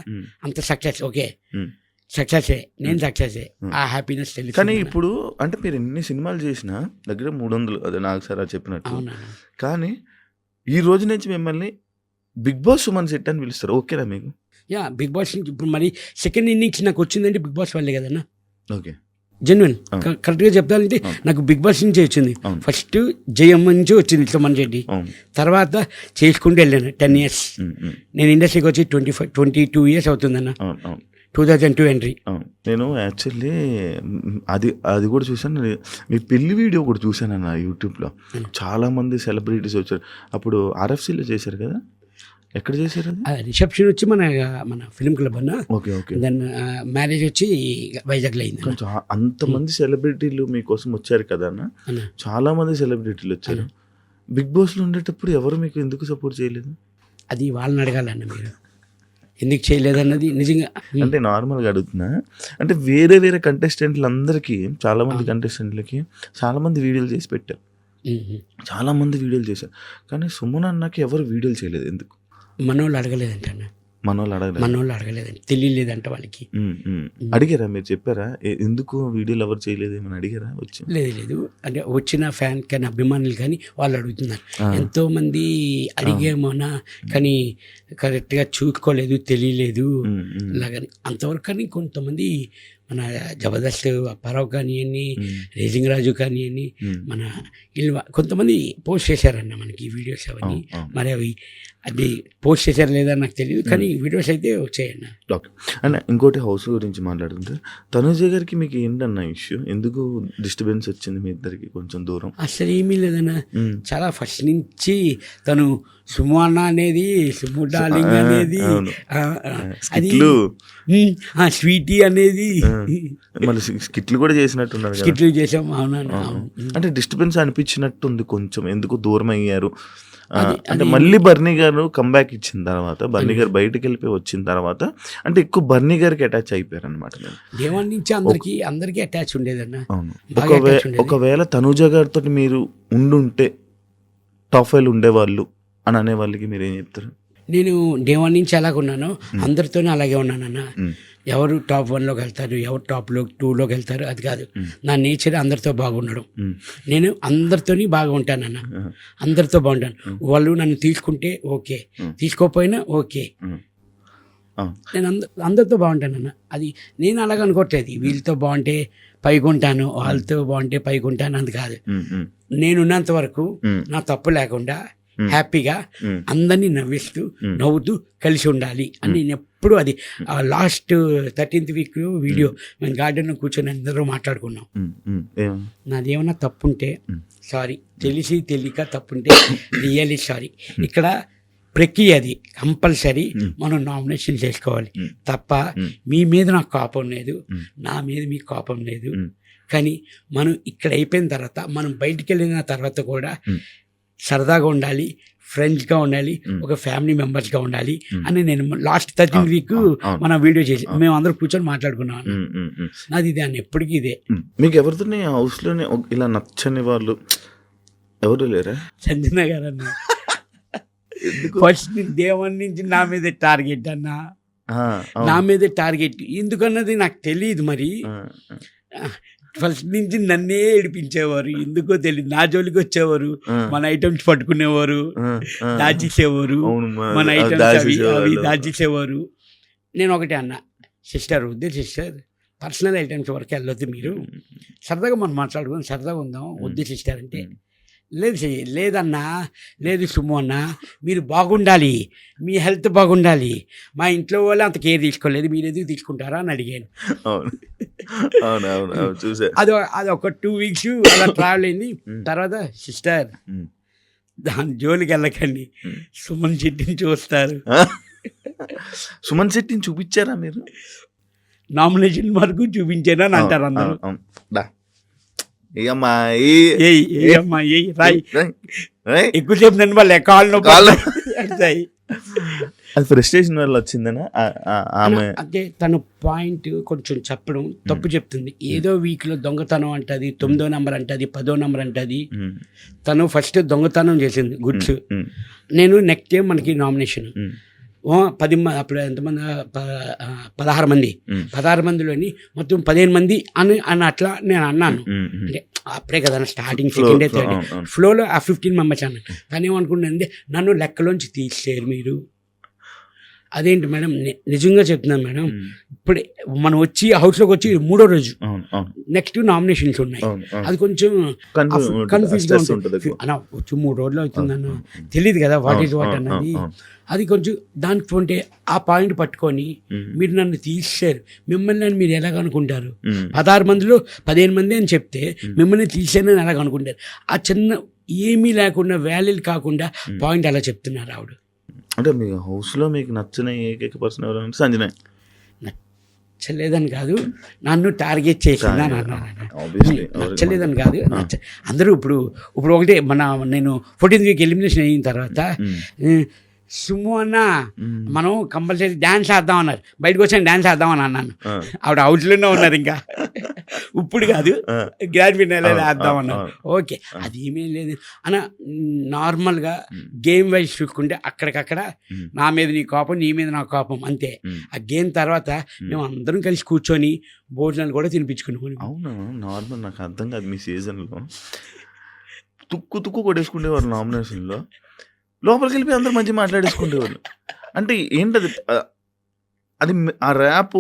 అంత సక్సెస్. ఓకే, సక్సెసే, నేను సక్సెసే, ఆ హ్యాపీనెస్ తెలుసు. కానీ ఇప్పుడు అంటే మీరు ఎన్ని సినిమాలు చేసినా దగ్గర 300, అదే నాకు సార్ చెప్పినట్టు. కానీ ఈ రోజు నుంచి మిమ్మల్ని బిగ్ బాస్ సుమన్ శెట్టి అని పిలుస్తారు, ఓకేనా మీకు? బిగ్ బాస్ ఇప్పుడు మరి సెకండ్ ఇన్నింగ్స్ నాకు వచ్చిందంటే బిగ్ బాస్ వల్లే కదన్నా. ఓకే, జెన్యున్ అవును. కరెక్ట్గా చెప్తానంటే అవును. నాకు బిగ్ బాస్ నుంచి వచ్చింది. అవును. ఫస్ట్ జయమ్మ నుంచి వచ్చింది సుమన్ శెట్టి. అవును. తర్వాత చేసుకుంటూ వెళ్ళాను 10 years. నేను ఇండస్ట్రీకి వచ్చి 22 years అవుతుందన్న. అవును అవును 2002 ఎంట్రీ. అవును. నేను యాక్చువల్లీ అది కూడా చూసాను. మీ పెళ్లి వీడియో కూడా చూశానన్న యూట్యూబ్లో. చాలా మంది సెలబ్రిటీస్ వచ్చారు. అప్పుడు ఆర్ఎఫ్సీలో చేశారు కదా, ఎక్కడ చేశారు అది? రిసెప్షన్ వచ్చి మన ఫిలిం క్లబ్ అన్న. Okay okay. దెన్ మ్యారేజ్ వచ్చి వైజాగ్లో అయింది అన్న. అంతమంది సెలబ్రిటీలు మీకోసం వచ్చారు కదా అన్న, అన్న. చాలా మంది సెలబ్రిటీలు వచ్చారు. బిగ్ బాస్లో ఉండేటప్పుడు ఎవరు మీకు ఎందుకు సపోర్ట్ చేయలేదు? అది వాళ్ళని అడగాలన్న మీరు, ఎందుకు చేయలేదన్నది నిజంగా. అంటే నార్మల్గా అడుగుతున్నా. అంటే వేరే వేరే కంటెస్టెంట్లు అందరికీ, చాలా మంది కంటెస్టెంట్లకి చాలా మంది వీడియోలు చేసి పెట్టారు, చాలా మంది వీడియోలు చేశారు. కానీ సుమన్ అన్నకి ఎవరు వీడియోలు చేయలేదు ఎందుకు? మనోళ్ళు అడగలేదంట అన్న. మనోళ్ళు అడగలేదంట, తెలియలేదంట వాళ్ళకి. అడిగారా మీరు, చెప్పారా ఎందుకు వీడియోలు ఎవరు చేయలేదు ఏమని అడిగారా? వచ్చి లేదు అంటే వచ్చిన ఫ్యాన్ కానీ అభిమానులు కానీ వాళ్ళు అడుగుతున్నారు. ఎంతోమంది అడిగేమోనా కానీ కరెక్ట్గా చూసుకోలేదు, తెలియలేదు అలాగని అంతవరకు. కానీ కొంతమంది మన జబర్దస్త్ అప్పారావు కానివ్వండి, రేజింగ్ రాజు కానివ్వండి, మన వీళ్ళు కొంతమంది పోస్ట్ చేశారన్న మనకి వీడియోస్ అవన్నీ. మరి అవి అది పోస్ట్ చేశారు లేదా నాకు తెలియదు, కానీ వీడియోస్ అయితే వచ్చాయన్న. ఓకే. అండ్ ఇంకోటి హౌస్ గురించి మాట్లాడుతుంటే, తనుజ గారికి మీకు ఏంటన్న ఇష్యూ? ఎందుకు డిస్టర్బెన్స్ వచ్చింది మీ ఇద్దరికి కొంచెం దూరం? అసలు ఏమీ లేదన్న. చాలా ఫస్ట్ నుంచి తను సుము అన్న అనేది, సుము డార్లింగ్ అనేది, అది స్వీటీ అనేది, మళ్ళీ స్కిట్లు కూడా చేసినట్టున్నారు. స్కిట్లు చేసాం. అవునా? అంటే డిస్టర్బెన్స్ అనిపించినట్టుంది కొంచెం, ఎందుకు దూరం అయ్యారు అంటే మళ్ళీ బర్నీ గారు కంబ్యాక్ ఇచ్చిన తర్వాత, బర్నీ గారు బయటకు వెళ్ళిపోయి వచ్చిన తర్వాత అంటే ఎక్కువ బర్నీ గారికి అటాచ్ అయిపోయారు అనమాట. దేవన్ నుంచి అందరికీ అటాచ్ ఉండేదన్న. అవును. ఒకవేళ తనుజ గారితో మీరు ఉండుంటే టాప్ 5 ఉండేవాళ్ళు అని అనే వాళ్ళకి మీరు ఏం చెప్తారు? నేను దేవన్ నుంచి ఎలాగున్నానో అందరితోనే అలాగే ఉన్నానన్న. ఎవరు టాప్ 1లోకి వెళ్తారు, ఎవరు టాప్ 2లోకి వెళ్తారు అది కాదు. నా నేచర్ అందరితో బాగుండడం. నేను అందరితోని బాగా ఉంటానన్న, అందరితో బాగుంటాను. వాళ్ళు నన్ను తీసుకుంటే ఓకే, తీసుకోకపోయినా ఓకే, నేను అందరితో బాగుంటానన్న. అది నేను అలాగ అనుకోవట్లేదు వీళ్ళతో బాగుంటే పైకుంటాను, వాళ్ళతో బాగుంటే పైకుంటాను అది కాదు. నేనున్నంత వరకు నా తప్పు లేకుండా హ్యాపీగా అందరినీ నవ్వుతూ కలిసి ఉండాలి అని నేను ఎప్పుడు, అది లాస్ట్ 13th week వీడియో మేము గార్డెన్లో కూర్చొని అందరూ మాట్లాడుకున్నాం. నాదేమన్నా తప్పుంటే సారీ, తెలియక తప్పుంటే రియల్లీ సారీ. ఇక్కడ ప్రక్రియ అది కంపల్సరీ మనం నామినేషన్ చేసుకోవాలి తప్ప మీ మీద నాకు కోపం లేదు, నా మీద మీకు కోపం లేదు. కానీ మనం ఇక్కడ అయిపోయిన తర్వాత, మనం బయటికి వెళ్ళిన తర్వాత కూడా సరదాగా ఉండాలి, ఫ్రెండ్స్గా ఉండాలి, ఒక ఫ్యామిలీ మెంబర్స్గా ఉండాలి అని నేను లాస్ట్ 13th week మనం వీడియో చేసి మేము అందరూ కూర్చొని మాట్లాడుకున్నాం. నాది దాన్ని ఎప్పటికీ ఇదే. మీకు ఎవరితోనే హౌస్లోనే ఇలా నచ్చని వాళ్ళు ఎవరు లేరా? సంజన గారు అన్న. ఫస్ట్ దేవన్ నుంచి నా మీద టార్గెట్ అన్న, నా మీద టార్గెట్ ఎందుకన్నది నాకు తెలియదు. మరి ఫస్ట్ నుంచి నన్నే ఏడిపించేవారు, ఎందుకో తెలియదు. నా జోలికి వచ్చేవారు, మన ఐటమ్స్ పట్టుకునేవారు, దాచేసేవారు, మన ఐటమ్స్ అవి దాచేసేవారు. నేను ఒకటే అన్న, సిస్టర్ పర్సనల్ ఐటమ్స్ వరకు వెళ్ళొద్దు, మీరు సరదాగా మనం మాట్లాడుకుని సరదాగా ఉందాం, వద్దు సిస్టర్ అంటే, లేదన్నా, లేదు సుము అన్న, మీరు బాగుండాలి, మీ హెల్త్ బాగుండాలి, మా ఇంట్లో వాళ్ళు అంత కేర్ తీసుకోలేదు, మీరు ఎందుకు తీసుకుంటారా అని అడిగాను. అది ఒక 2 weeks అలా ట్రావెల్ అయింది. తర్వాత సిస్టర్ దాని జోలికి వెళ్ళకండి, సుమన్ శెట్టిని చూస్తారు. సుమన్ శెట్టిని చూపించారా మీరు? నామినేషన్ వరకు చూపించాను అని అంటారు అందరూ. ఎక్కువసేపు నన్ను వాళ్ళు కాళ్ళు అది ఫ్రస్ట్రేషన్ వల్ల వచ్చిందనా? అంటే తను పాయింట్ కొంచెం చెప్పడం తప్పు చెప్తుంది. ఏదో వీక్లో దొంగతనం అంటది, 9వ నెంబర్ అంటది, 10వ నెంబర్ అంటది. తను ఫస్ట్ దొంగతనం చేసింది గుడ్స్. నేను నెక్స్ట్ టైం మనకి నామినేషన్ 10 మంది, అప్పుడు ఎంతమంది, 16 మంది, 16 మందిలోని మొత్తం 15 మంది అని అట్లా నేను అన్నాను. అంటే అప్పుడే కదా స్టార్టింగ్, సెకండ్ డే, థర్డ్ ఫ్లోలో ఆ 15 members అన్నాను. తను ఏమనుకుంటుంది, నన్ను లెక్కలోంచి తీసేరు మీరు, అదేంటి మేడం నిజంగా చెప్తున్నాను మేడం, ఇప్పుడే మనం వచ్చి హౌస్లోకి వచ్చి 3వ రోజు నెక్స్ట్ నామినేషన్స్ ఉన్నాయి. అది కొంచెం కన్ఫ్యూజ్గా ఉంటుంది అన్న, వచ్చి 3 రోజులు అవుతుందన్న, తెలియదు కదా వాట్ ఈజ్ వాట్ అన్నది. అది కొంచెం దానికి ఉంటే ఆ పాయింట్ పట్టుకొని మీరు నన్ను తీసేశారు, మిమ్మల్ని మీరు ఎలాగనుకుంటారు, 16 మందిలో 15 మంది అని చెప్తే మిమ్మల్ని తీసేనని ఎలాగనుకుంటారు. ఆ చిన్న ఏమీ లేకుండా వ్యాల్యూలు కాకుండా పాయింట్ అలా చెప్తున్నారు ఆవిడ. అంటే మీ హౌస్లో మీకు నచ్చిన ఏకైక పర్సన్ ఎవరంటే సంజన. నచ్చలేదని కాదు, నన్ను టార్గెట్ చేసిందా నచ్చలేదని కాదు. అందరూ ఇప్పుడు ఒకటే నేను 14th వీక్ ఎలిమినేషన్ అయిన తర్వాత సుమ్ము అన్న మనం కంపల్సరీ డ్యాన్స్ ఆడదాం అన్నారు, బయటకు వచ్చాను డ్యాన్స్ ఆడదామని అన్నాను. ఆవిడ అవుట్లోనే ఉన్నారు, ఇంకా ఇప్పుడు కాదు గ్రాండ్ ఫినాలే ఆడదాం అన్నారు. ఓకే, అది ఏమీ లేదు అన్న, నార్మల్గా గేమ్ వైజ్ చూసుకుంటే అక్కడికక్కడ నా మీద నీ కోపం, నీ మీద నా కోపం అంతే. ఆ గేమ్ తర్వాత మేము అందరం కలిసి కూర్చొని భోజనాలు కూడా తినిపించుకున్నాం. అవును, నార్మల్. నాకు అర్థం కాదు, మీ సీజన్లో తుక్కు కొట్టేసుకునేవారు నామినేషన్లో, లోపలికి వెళ్ళిపోయి అందరూ మంచి మాట్లాడేసుకునేవాళ్ళు. అంటే ఏంటది, అది ఆ ర్యాప్,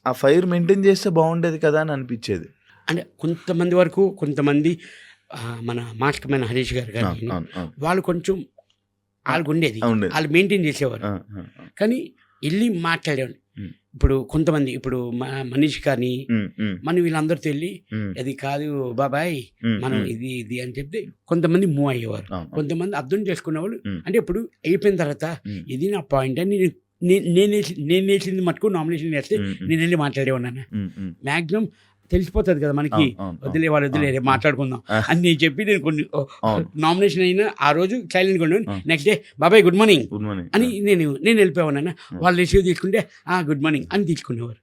ఆ ఫైర్ మెయింటైన్ చేస్తే బాగుండేది కదా అని అనిపించేది. అంటే కొంతమంది వరకు, కొంతమంది మన మాస్టర్ మ్యాన్ హరీష్ గారు కానీ వాళ్ళు కొంచెం వాళ్ళకు ఉండేది, వాళ్ళు మెయింటైన్ చేసేవారు. కానీ వెళ్ళి మాట్లాడేవాడు. ఇప్పుడు కొంతమంది, ఇప్పుడు మనీష్ కానీ మనం వీళ్ళందరితో వెళ్ళి అది కాదు బాబాయ్ మనం ఇది అని చెప్తే కొంతమంది మూవ్ అయ్యేవారు, కొంతమంది అర్థం చేసుకునేవాళ్ళు. అంటే ఇప్పుడు అయిపోయిన తర్వాత ఇది నా పాయింట్ అని నేను వేసింది మటుకు నామినేషన్ వేస్తే నేను వెళ్ళి మాట్లాడేవాడిని. మ్యాక్సిమం తెలిసిపోతుంది కదా మనకి, వదిలే మాట్లాడుకుందాం అని నేను చెప్పి నేను కొన్ని నామినేషన్ అయినా ఆ రోజు సైలెంట్గా ఉండేవాడిని. నెక్స్ట్ డే బాబాయ్ గుడ్ మార్నింగ్ అని నేను వెళ్ళిపోయాను. వాళ్ళు రిసీవ్ తీసుకుంటే గుడ్ మార్నింగ్ అని తీసుకునేవారు.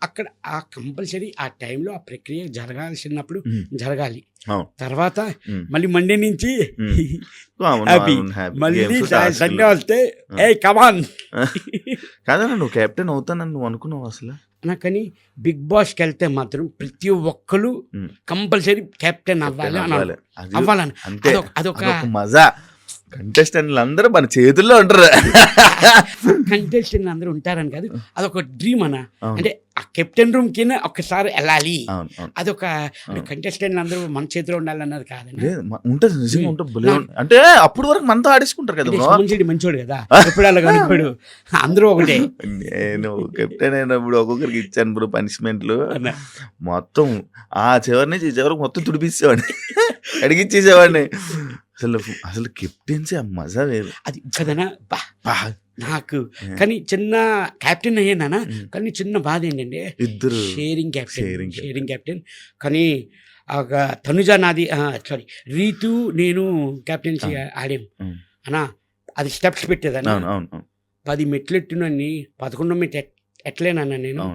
అక్కడ ఆ కంపల్సరీ ఆ టైంలో ఆ ప్రక్రియ జరగాల్సినప్పుడు జరగాలి. తర్వాత మళ్ళీ మండే నుంచి హ్యాపీ, మళ్ళీ సండే వస్తే ఏ కమాన్ కాదన్నా నువ్వు కెప్టెన్ అవుతానని నువ్వు అనుకున్నావు అసలు? కానీ బిగ్ బాస్కి వెళ్తే మాత్రం ప్రతి ఒక్కరు కంపల్సరీ కెప్టెన్ అవ్వాలని అదొక మజా. కంటెస్టెంట్లు అందరూ మన చేతుల్లో ఉంటారు. కంటెస్టెంట్లు అందరూ ఉంటారని కాదు, అదొక డ్రీమ్ అన్న. అంటే ఆ కెప్టెన్ రూమ్ కింద ఒక్కసారి వెళ్ళాలి, అదొక కంటెస్టెంట్లు అందరూ మన చేతిలో ఉండాలన్నది కాదండి. ఉంటుంది, నిజంగా ఉంటుంది. అంటే అప్పుడు వరకు మనతో ఆడేసుకుంటారు కదా, మంచోడు కదా, ఎప్పుడు అలా కనుకోడు, అందరూ ఒకటే. నేను కెప్టెన్ అయినప్పుడు ఒక్కొక్కరికి ఇచ్చాను బ్రో పనిష్మెంట్లు, మొత్తం ఆ చివరి నుంచి ఈ చివరికి మొత్తం తుడిపిచ్చేవాడిని, అడిగిచ్చేసేవాడిని. అసలు కెప్టెన్సీ ఆ మజా వేరు. అది కదనా నాకు. కానీ చిన్న కెప్టెన్ అయ్యానా, కానీ చిన్న బాధ ఏంటంటే ఇద్దరు షేరింగ్ కెప్టెన్. కానీ ఒక తనుజ నాది సారీ రీతు నేను కెప్టెన్సీ ఆడాం అన్నా. అది స్టెప్స్ పెట్టేదన్నా, 10 మెట్లు ఎట్టునని 11వ మెట్లు ఎట్లేనన్నా నేను.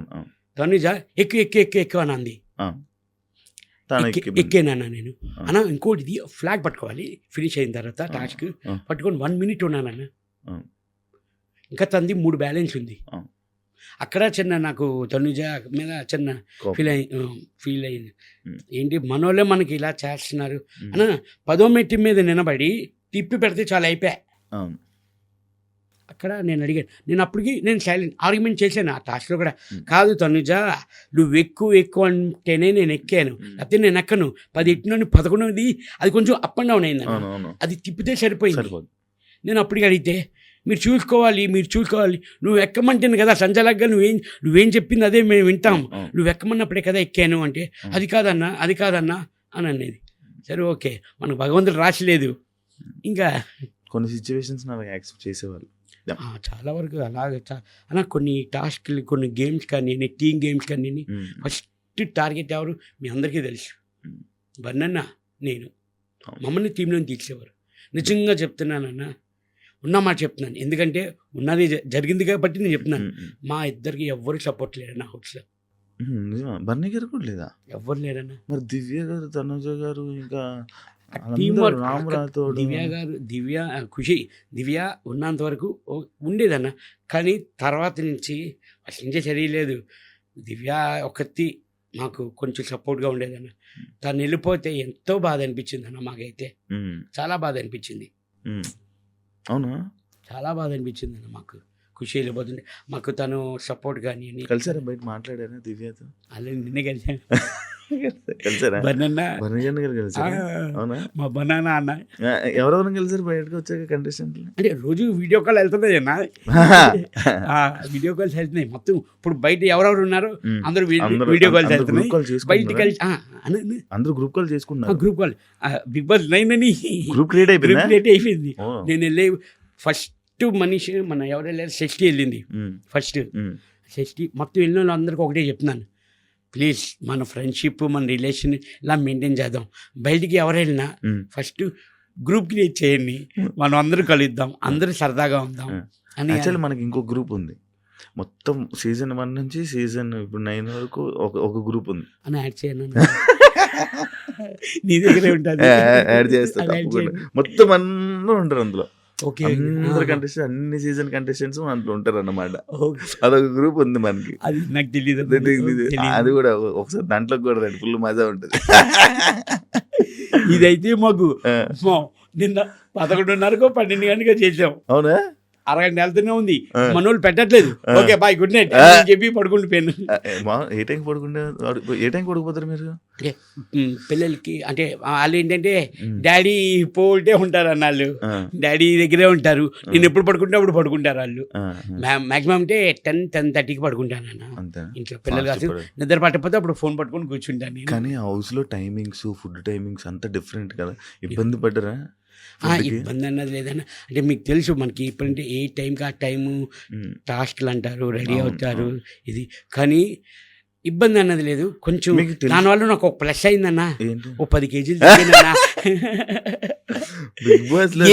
తనుజ ఎక్కువ అని అంది, ఎక్కేనన్నా నేను. అన్నా ఇంకోటి ఇది ఫ్లాగ్ పట్టుకోవాలి ఫినిష్ అయిన తర్వాత, టాస్క్ పట్టుకొని 1 minute ఉన్నానన్నా. ఇంకా తంది 3 బ్యాలెన్స్ ఉంది. అక్కడ చిన్న నాకు తనుజ మీద చిన్న ఫీల్ అయింది. ఏంటి మనోళ్ళే మనకి ఇలా చేస్తున్నారు అన్న. 10వ మెట్టు మీద నిలబడి తిప్పి పెడితే చాలా అయిపోయా. అక్కడ నేను అడిగాను, నేను అప్పటికి నేను సైలెంట్ ఆర్గ్యుమెంట్ చేశాను ఆ టాస్క్లో కూడా. కాదు తనుజ, నువ్వు ఎక్కువ అంటేనే నేను ఎక్కాను, లేకపోతే నేను ఎక్కను. 10 ఎట్టినని 11ది అది కొంచెం అప్ అండ్ డౌన్ అయింది, అది తిప్పితే సరిపోయింది. నేను అప్పటికి అడిగితే మీరు చూసుకోవాలి నువ్వు ఎక్కమంటేను కదా సంచలగ్గా నువ్వేం చెప్పింది అదే మేము వింటాం, నువ్వు ఎక్కమన్నప్పుడే కదా ఎక్కాను అంటే అది కాదన్నా అని అనేది. సరే ఓకే, మనకు భగవంతుడు రాసిలేదు. ఇంకా కొన్ని సిచ్యువేషన్స్ నాకు యాక్సెప్ట్ చేసేవాళ్ళు చాలా వరకు అలాగే. అలా కొన్ని టాస్క్లు, కొన్ని గేమ్స్ కానీ, టీమ్ గేమ్స్ కానీ ఫస్ట్ టార్గెట్ ఎవరు మీ అందరికీ తెలుసు, బన్నన్న నేను. మమ్మల్ని టీంలో తీసేవారు. నిజంగా చెప్తున్నానన్నా, ఉన్నమాట చెప్తున్నాను, ఎందుకంటే ఉన్నది జరిగింది కాబట్టి నేను చెప్తున్నాను. మా ఇద్దరికి ఎవ్వరు సపోర్ట్ లేరన్నా హౌస్లో. బన్నీ గారు కూడా లేదా? ఎవ్వరు లేరన్నా. మరి దివ్య గారు, తనుజ గారు, ఇంకా దివ్య ఖుషి దివ్య ఉన్నంత వరకు ఉండేదన్న. కానీ తర్వాత నుంచి అసలు చదివలేదు. దివ్య ఒకటి మాకు కొంచెం సపోర్ట్గా ఉండేదన్న. తను వెళ్ళిపోతే ఎంతో బాధ అనిపించింది అన్న, మాకైతే చాలా బాధ అనిపించింది. అవునా? చాలా బాధ అనిపించింది అన్న మాకు. ఖుషి వెళ్ళిపోతుంది మాకు తను సపోర్ట్ కానీ కలిసారా బయట మాట్లాడారా దివ్యతో? అలా నిన్నే కలిసాను. కలిసారా? బనానా బనగాని గారు కలిసారా? అవునా? మా బనానా అన్న ఎవరెవరు కలిసారు బయటకు వచ్చాక కంటెస్టెంట్లు? అంటే రోజు వీడియో కాల్ వెళ్తున్నాయి అన్న, వీడియో కాల్స్ వెళ్తున్నాయి మొత్తం. ఇప్పుడు బయట ఎవరెవరు ఉన్నారు అందరూ వీడియో కాల్స్ వెళ్తున్నాయి. బయట కలిసి అందరూ గ్రూప్ కాల్ చేసుకున్నారు. గ్రూప్ కాల్ బిగ్ బాస్ 9 అని గ్రూప్ క్రియేట్ అయిపోయింది. నేను వెళ్ళే ఫస్ట్ మనిషి మన ఎవరు వెళ్ళారు షష్ఠి వెళ్ళింది ఫస్ట్. షష్ఠి మొత్తం వెళ్ళిన వాళ్ళు అందరికీ ఒకటే చెప్తున్నాను, ప్లీజ్ మన ఫ్రెండ్షిప్ మన రిలేషన్ ఇలా మెయింటైన్ చేద్దాం. బయటికి ఎవరు వెళ్ళినా ఫస్ట్ గ్రూప్ క్రియేట్ చేయండి, మనం అందరూ కలుద్దాం, అందరూ సరదాగా ఉందాం అని. యాక్చువల్లీ మనకి ఇంకో గ్రూప్ ఉంది, మొత్తం సీజన్ 1 నుంచి సీజన్ ఇప్పుడు 9 వరకు ఒక గ్రూప్ ఉంది అని యాడ్ చేయను. నీ దగ్గరే ఉంటుంది, యాడ్ చేస్తా. మొత్తం అందరూ ఉంటారు అందులో. ఓకే, అందరు కంటెస్టెంట్స్ అన్ని సీజన్ కంటెస్టెంట్స్ అందులో ఉంటారు అన్నమాట. అదొక గ్రూప్ ఉంది మనకి. అది నాకు తెలియదు. అది కూడా ఒకసారి దాంట్లో కూడా రండి, ఫుల్ మజా ఉంటుంది. ఇదైతే మాకు నిన్న 11:30కో 12 గంటగా చేసాం. అవునా? అరగంట వెళ్తూనే ఉంది, మనోళ్ళు పెట్టట్లేదు. ఓకే బాయ్ గుడ్ నైట్ చెప్పి పడుకుంటుపోయాను. ఏ టైం పడుకుపోతారు మీరు? పిల్లలకి అంటే వాళ్ళు ఏంటంటే డాడీ పోల్టే ఉంటారు అన్నాళ్ళు, డాడీ దగ్గరే ఉంటారు. నేను ఎప్పుడు పడుకుంటే అప్పుడు పడుకుంటారు వాళ్ళు. మాక్సిమం అంటే 10-10:30కి పడుకుంటాను అన్న. ఇంట్లో పిల్లలు కాదు నిద్ర పట్టకపోతే అప్పుడు ఫోన్ పట్టుకొని కూర్చుంటాను. కానీ హౌస్ లో టైమింగ్స్, ఫుడ్ టైమింగ్స్ అంతా డిఫరెంట్ కదా, ఇబ్బంది పడ్డరా? ఇబ్బంది అన్నది లేదన్న. అంటే మీకు తెలుసు మనకి ఇప్పుడంటే ఏ టైంకి ఆ టైము టాస్క్లు అంటారు, రెడీ అవుతారు ఇది, కానీ ఇబ్బంది అన్నది లేదు. కొంచెం దానివల్ల నాకు ఒక ప్లస్ అయిందన్న, ఓ 10 కేజీలు తగ్గినన్నా.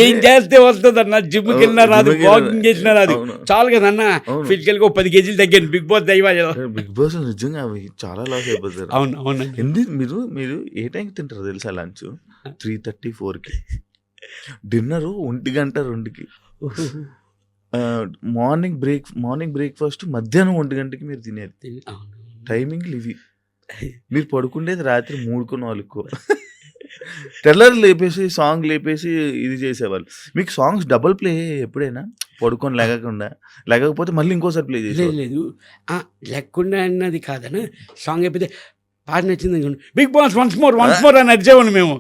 ఏం చేస్తే వస్తుందన్న, జిమ్కి వెళ్ళినా రాదు, వాకింగ్ చేసినా రాదు, చాలు కదన్న. ఫిజికల్ గా 10 కేజీలు తగ్గాను బిగ్ బాస్ దైవాలు. బిగ్ బాస్ నిజంగా చాలా లాస్ అయిపోతారు. అవును అవును. మీరు ఏ టైంకి తింటారు తెలుసా? లంచ్ 3:30-4కి, డిన్నర్ 1 గంట 2కి, మార్నింగ్ బ్రేక్ఫాస్ట్ మధ్యాహ్నం 1 గంటకి మీరు తినేది. టైమింగ్లు ఇవి. మీరు పడుకుండేది రాత్రి 3-4. తెల్లరు లేపేసి సాంగ్ లేపేసి ఇది చేసేవాళ్ళు. మీకు సాంగ్స్ డబుల్ ప్లే ఎప్పుడైనా పడుకొని లేకపోతే మళ్ళీ ఇంకోసారి ప్లే చేసే? లేదు లేకుండా అన్నది కాదన్న. సాంగ్ అయిపోతే పాట నచ్చింది బిగ్ బాస్ వన్స్ మోర్ అని నడిచేవాడు మేము.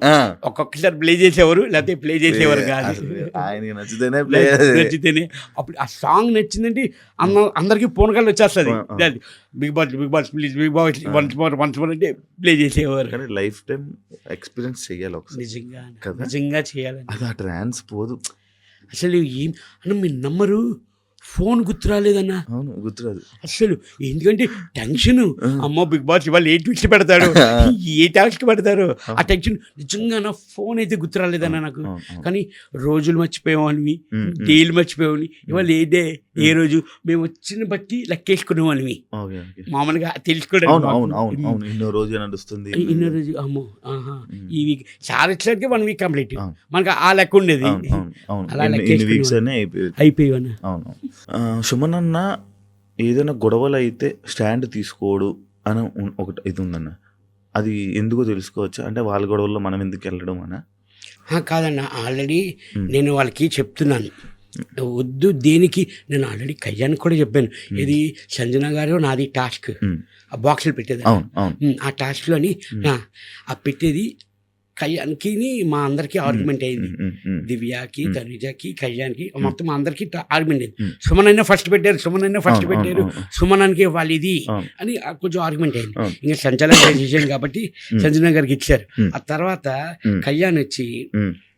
ఒక్కొక్కసారి ప్లే చేసేవారు, లేకపోతే ప్లే చేసేవారు కాదు. ఆయనకి నచ్చితేనే అప్పుడు ఆ సాంగ్ నచ్చిందంటే అందరికి ఫోన్ కాల్ వచ్చేస్తుంది, Big Boss please Big Boss once more అంటే ప్లే చేసేవారు. కానీ లైఫ్ టైం ఎక్స్పీరియన్స్ చేయాలి నిజంగా చేయాలి. అది ఆ ట్రాన్స్ పోదు అసలు. ఏం అన్న మీరు నమ్మరు, ఫోన్ గుర్తురాలేదన్నా. అవును గుర్తురాదు అసలు. ఎందుకంటే టెన్షన్, అమ్మో బిగ్ బాస్ ఇవాళ ఏ ట్విస్ట్ పెడతాడు, ఏ టాస్క్ పెడతారు, ఆ టెన్షన్. నిజంగా నా ఫోన్ అయితే గుర్తురాలేదన్నా నాకు. కానీ రోజులు మర్చిపోయేవాళ్ళవి, డేలు మర్చిపోయేవాళ్ళని. ఇవాళ ఏ డే ఏ రోజు మేము వచ్చిన బట్టి లెక్కేసుకునే వాళ్ళవి. మామూలుగా తెలుసుకోవడానికి ఇన్నో రోజు నడుస్తుంది, ఇన్నో రోజు అమ్మో ఈ వీక్ చాలా ఇట్లాంటి 1 వీక్ కంప్లీట్ మనకు ఆ లెక్క ఉండేది. అలా అయిపోయావన్నా. సుమన్ అన్న ఏదైనా గొడవలు అయితే స్టాండ్ తీసుకోడు అని ఒకటి ఇది ఉందన్న, అది ఎందుకో తెలుసుకోవచ్చా? అంటే వాళ్ళ గొడవల్లో మనం ఎందుకు వెళ్ళడం అన్న? కాదన్న, ఆల్రెడీ నేను వాళ్ళకి చెప్తున్నాను వద్దు దేనికి. నేను ఆల్రెడీ కళ్యాణ్ కూడా చెప్పాను, ఇది సంజన గారు నాది టాస్క్ ఆ బాక్సులు పెట్టేది, ఆ టాస్క్లోని ఆ పెట్టేది కళ్యాణ్కి మా అందరికి ఆర్గ్యుమెంట్ అయింది. దివ్యకి, తనుజకి, కళ్యాణ్కి మొత్తం అందరికి ఆర్గ్యుమెంట్ అయింది. సుమన్ అయినా ఫస్ట్ పెట్టారు, సుమనానికి వాళ్ళు ఇది అని కొంచెం ఆర్గ్యుమెంట్ అయింది. ఇంకా సంచలన డెసిషన్ కాబట్టి సంజన గారికి ఇచ్చారు. ఆ తర్వాత కళ్యాణ్ వచ్చి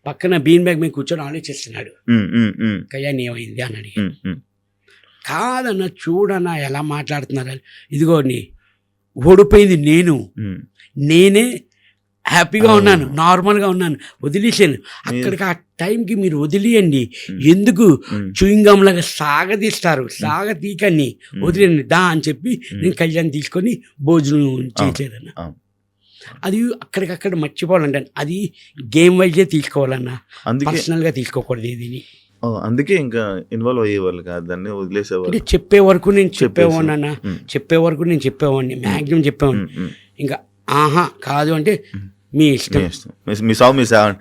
పక్కన బీన్ బ్యాగ్ మీద కూర్చొని ఆలోచిస్తున్నాడు, కళ్యాణ్ ఏమైంది అని అడిగాడు. కాదన్న చూడన్నా ఎలా మాట్లాడుతున్నారు, ఇదిగో ఓడిపోయింది నేనే హ్యాపీగా ఉన్నాను, నార్మల్గా ఉన్నాను, వదిలేసాను. అక్కడికి ఆ టైంకి మీరు వదిలేయండి, ఎందుకు చూయింగం లాగా సాగతీకని వదిలేండి దా అని చెప్పి నేను కళ్యాణ్ తీసుకొని భోజనం చేసేదన్న. అది అక్కడికక్కడ మర్చిపోవాలంటాను, అది గేమ్ వైజే తీసుకోవాలన్నా, పర్సనల్గా తీసుకోకూడదు ఇది. అందుకే ఇంకా ఇన్వాల్వ్ అయ్యేవాళ్ళు కాదు, దాన్ని వదిలేసేవాళ్ళు. చెప్పే వరకు నేను చెప్పేవాడిని మ్యాక్సిమం చెప్పేవాడిని. ఇంకా ఆహా కాదు అంటే మీ ఇష్టం, మీ సాగు మీ సాగు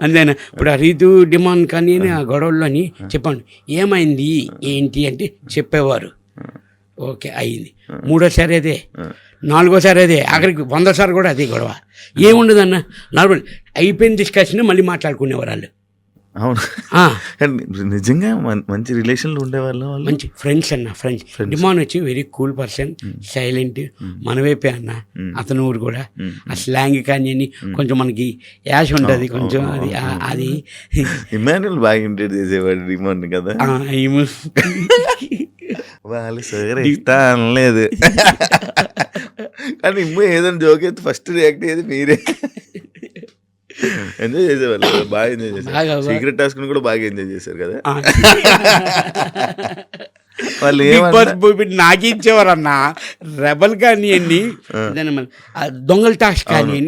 అంతేనా ఇప్పుడు ఆ రీతు డిమాండ్ కానీ ఆ గొడవల్లోని చెప్పండి ఏమైంది ఏంటి అంటే చెప్పేవారు, ఓకే అయింది. మూడోసారి అదే, నాలుగోసారి అదే, ఆఖరికి 100 కూడా అదే గొడవ. ఏముండదన్న నార్మల్ అయిపోయిన డిస్కషన్ మళ్ళీ మాట్లాడుకునేవారు వాళ్ళు. అవును, కానీ నిజంగా మంచి రిలేషన్లు ఉండేవాళ్ళు వాళ్ళు, మంచి ఫ్రెండ్స్ అన్న. ఫ్రెండ్స్ డిమాండ్ వచ్చి వెరీ కూల్ పర్సన్, సైలెంట్, మన వైపే అన్న అతను ఊరు కూడా. ఆ స్లాంగ్ కానీ కొంచెం మనకి యాష్ ఉంటుంది కొంచెం, అది అది ఇమాన్యుల్ బాగా ఇంటెడ్ చేసేవాడు డిమాండ్ కదా. వాళ్ళు సరే ఇస్తా అనలేదు కానీ ఇమ్మ ఏదైనా జోక్ అయితే ఫస్ట్ రియాక్ట్ అయ్యేది మీరే. ఎంజాయ్ చేసేవాళ్ళు, బాగా ఎంజాయ్ చేశారు. సీక్రెట్ టాస్క్ కూడా బాగా ఎంజాయ్ చేశారు కదా. వాళ్ళు నాకు ఇచ్చేవారు అన్న రెబల్ కానీ అన్ని దొంగల టాస్క్ కానీ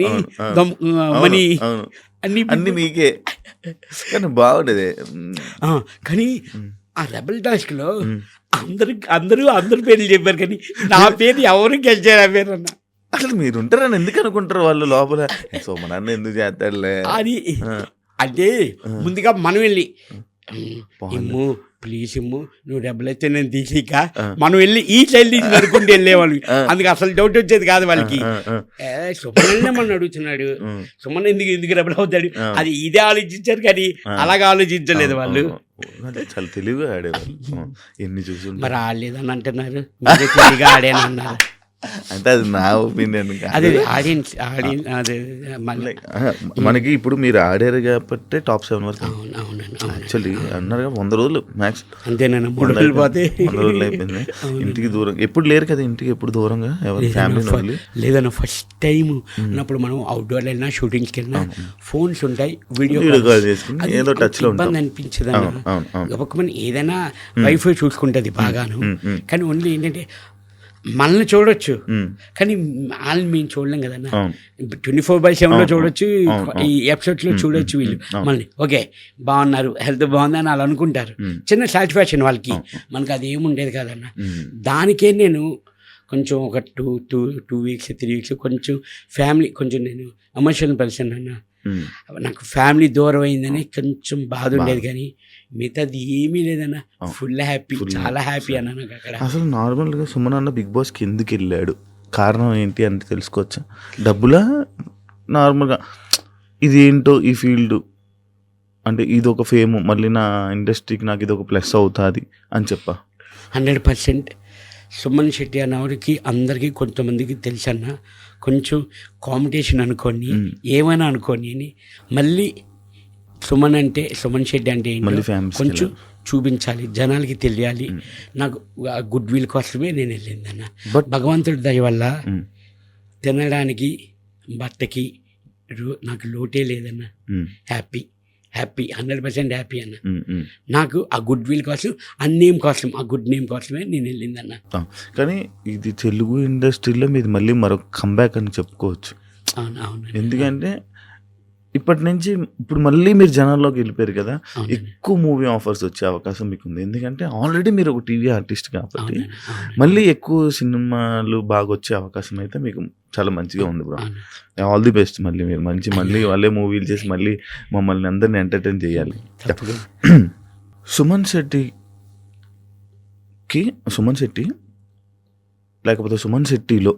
మనీ అన్ని మీకే, కానీ బాగుండేది. కానీ ఆ రెబల్ టాస్క్ లో అందరూ పేర్లు చెప్పారు కానీ నా పేరు ఎవరు గెలిచారు ఆ పేరు అన్న. అసలు మీరు ఉంటారని ఎందుకు అనుకుంటారు వాళ్ళు లోపల, సోమనాన్న ఎందుకు చేస్తాడులే అది. అంటే ముందుగా మనం వెళ్ళి ఇమ్ము ప్లీజ్ ఇమ్ము నువ్వు డబ్బులైతే నేను తీసిక మనం వెళ్ళి ఈ సైడ్ నుంచి నడుకుంటూ వెళ్ళేవాళ్ళు. అందుకు అసలు డౌట్ వచ్చేది కాదు వాళ్ళకి. సుమన్ మనం అడుగుతున్నాడు, సుమన్ ఎందుకు డబ్బులు అవుతాడు, అది ఇదే ఆలోచించారు కానీ అలాగే ఆలోచించలేదు వాళ్ళు. చాలా తెలివిగా ఆడేవాళ్ళు. ఎన్ని చూసి మరి ఆడలేదని అంటున్నారు, మీరే తెలివిగా ఆడేనన్నారు. అంటే అది నా ఒపీనియన్. అదే ఆడియన్స్ అదే మనకి ఇప్పుడు మీరు ఆడారు కాబట్టి టాప్ 7 వరకు యాక్చువల్లీ అన్నారు 100 రోజులు మ్యాక్స్. అంతేనా? 3 రోజులు పోతే 100 రోజులు అయిపోయింది. ఇంటికి దూరం ఎప్పుడు లేరు కదా, ఇంటికి ఎప్పుడు దూరంగా ఎవరు ఫ్యామిలీ లేదన్న. ఫస్ట్ టైం అన్నప్పుడు మనం అవుట్డోర్ వెళ్ళినా షూటింగ్స్కి వెళ్ళినా ఫోన్స్ ఉంటాయి, వీడియో కాల్ చేసుకుని ఏదో టచ్ లో ఇబ్బంది అనిపించదు అన్న. గబక్కమని ఏదైనా వైఫై చూసుకుంటుంది బాగాను, కానీ ఓన్లీ ఏంటంటే మనల్ని చూడొచ్చు కానీ వాళ్ళని మేము చూడలేం కదన్నా. 24/7 చూడొచ్చు, ఈ ఎపిసోడ్స్లో చూడొచ్చు వీళ్ళు మనల్ని. ఓకే బాగున్నారు, హెల్త్ బాగుంది అని వాళ్ళు అనుకుంటారు, చిన్న సాటిస్ఫాక్షన్ వాళ్ళకి. మనకు అది ఏముండేది కాదన్న. దానికే నేను కొంచెం ఒక 2 వీక్స్ 3 వీక్స్ కొంచెం ఫ్యామిలీ, కొంచెం నేను ఎమోషనల్ పర్సన్ అన్న. నాకు ఫ్యామిలీ దూరం అయిందని కొంచెం బాధ ఉండేది కానీ మిగతాది ఏమీ లేదన్న. ఫుల్ హ్యాపీ, చాలా హ్యాపీ అన్న నాకు అక్కడ. అసలు నార్మల్గా సుమన్ అన్న బిగ్ బాస్కి ఎందుకు వెళ్ళాడు, కారణం ఏంటి అంటే తెలుసుకోవచ్చా? డబ్బులా, నార్మల్గా ఇది ఏంటో ఈ ఫీల్డ్ అంటే ఇది ఒక ఫేమ్, మళ్ళీ నా ఇండస్ట్రీకి నాకు ఇది ఒక ప్లస్ అవుతుంది అని చెప్ప? 100% సుమన్ శెట్టి అన్నవాడికి అందరికీ కొంతమందికి తెలుసన్న. కొంచెం కాంపిటీషన్ అనుకోని ఏమైనా అనుకోని అని మళ్ళీ సుమన్ అంటే సుమన్ శెట్టి అంటే కొంచెం చూపించాలి, జనాలకి తెలియాలి. నాకు గుడ్ విల్ కోసమే నేను వెళ్ళిందన్న. భగవంతుడి దయ వల్ల తినడానికి బట్టకి నాకు లోటే లేదన్న. హ్యాపీ 100% హ్యాపీ అన్న. నాకు ఆ గుడ్ విల్ కోసం, ఆ నేమ్ కోసం, ఆ గుడ్ నేమ్ కోసమే నేను వెళ్ళిందన్న. కానీ ఇది తెలుగు ఇండస్ట్రీలో మీది మళ్ళీ మరొక కంబ్యాక్ అని చెప్పుకోవచ్చు. అవును. ఎందుకంటే ఇప్పటి నుంచి ఇప్పుడు మళ్ళీ మీరు జనాల్లోకి వెళ్ళిపోయారు కదా, ఎక్కువ మూవీ ఆఫర్స్ వచ్చే అవకాశం మీకు ఉంది. ఎందుకంటే ఆల్రెడీ మీరు ఒక టీవీ ఆర్టిస్ట్ కాబట్టి మళ్ళీ ఎక్కువ సినిమాలు బాగా వచ్చే అవకాశం అయితే మీకు చాలా మంచిగా ఉంది బ్రో. All the best. మళ్ళీ మీరు మళ్ళీ వాళ్ళే మూవీలు చేసి మళ్ళీ మమ్మల్ని అందరినీ ఎంటర్టైన్ చేయాలి. సుమన్ శెట్టి లేకపోతే సుమన్ శెట్టిలో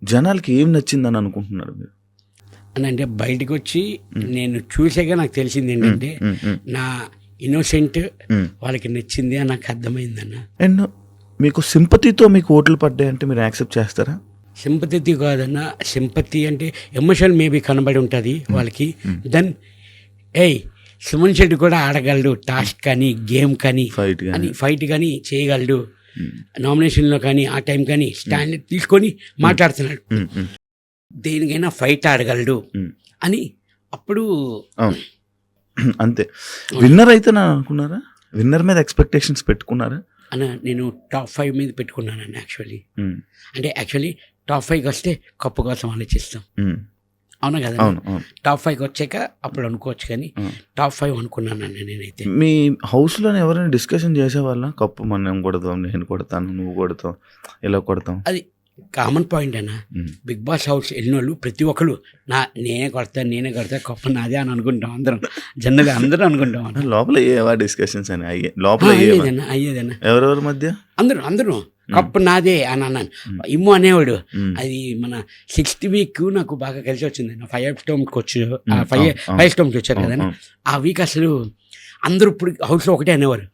జనాలకి ఏం నచ్చిందని అనుకుంటున్నారు మీరు? అని అంటే బయటకు వచ్చి నేను చూసాక నాకు తెలిసింది ఏంటంటే నా ఇన్నోసెంట్ వాళ్ళకి నచ్చింది అని నాకు అర్థమైందన్న. అండ్ మీకు సింపతితో మీకు ఓట్లు పడ్డాయంటే మీరు యాక్సెప్ట్ చేస్తారా? సింపతి కాదన్న, సింపతి అంటే ఎమోషన్ మేబీ కనబడి ఉంటుంది వాళ్ళకి. దెన్ సుమన్ శెట్టి కూడా ఆడగలడు, టాస్క్ కానీ గేమ్ కానీ ఫైట్ కానీ చేయగలడు, నామినేషన్లో కానీ ఆ టైం కానీ స్టాండ్ తీసుకొని మాట్లాడుతున్నాడు, దేనికైనా ఫైట్ ఆడగలడు అని. అప్పుడు అంతే. విన్నర్ అయితే నా అనుకున్నారా? విన్నర్ మీద ఎక్స్పెక్టేషన్స్ పెట్టుకున్నారా? అన్న నేను టాప్ 5 మీద పెట్టుకున్నానండి యాక్చువల్లీ టాప్ 5కి వస్తే కప్పు కోసం ఆలోచిస్తాం, అవునా కదా? టాప్ 5కి వచ్చాక అప్పుడు అనుకోవచ్చు కానీ టాప్ 5 అనుకున్నానండి నేనైతే. మీ హౌస్లో ఎవరైనా డిస్కషన్ చేసేవాళ్ళ, కప్పు మనం కొడతాం, నేను కొడతాను, నువ్వు కొడతావు, ఎలా కొడతాం? అది కామన్ పాయింట్ అన్న. ఉమ్, బిగ్ బాస్ హౌస్ వెళ్ళిన వాళ్ళు ప్రతి ఒక్కరు నేనే కొడతా కప్ప నాదే అని అనుకుంటాం అందరం. జనరల్గా అందరూ అనుకుంటాం అన్న. లోపల ఏవా డిస్కషన్స్ అని లోపల ఏవా అయ్యేదన్న ఎవరెవరి మధ్య అందరూ కప్పు నాదే అని అన్నాను. ఇమ్ము అనేవాడు. ఉమ్, అది మన 6th వీక్ నాకు బాగా కలిసి వచ్చింది. 5 స్టోమ్కి వచ్చి ఉమ్, 5 స్టోమ్కి వచ్చారు అవును, కదా. అవును. ఆ వీక్ అసలు అందరూ ఇప్పుడు హౌస్లో ఒకటే అనేవారు,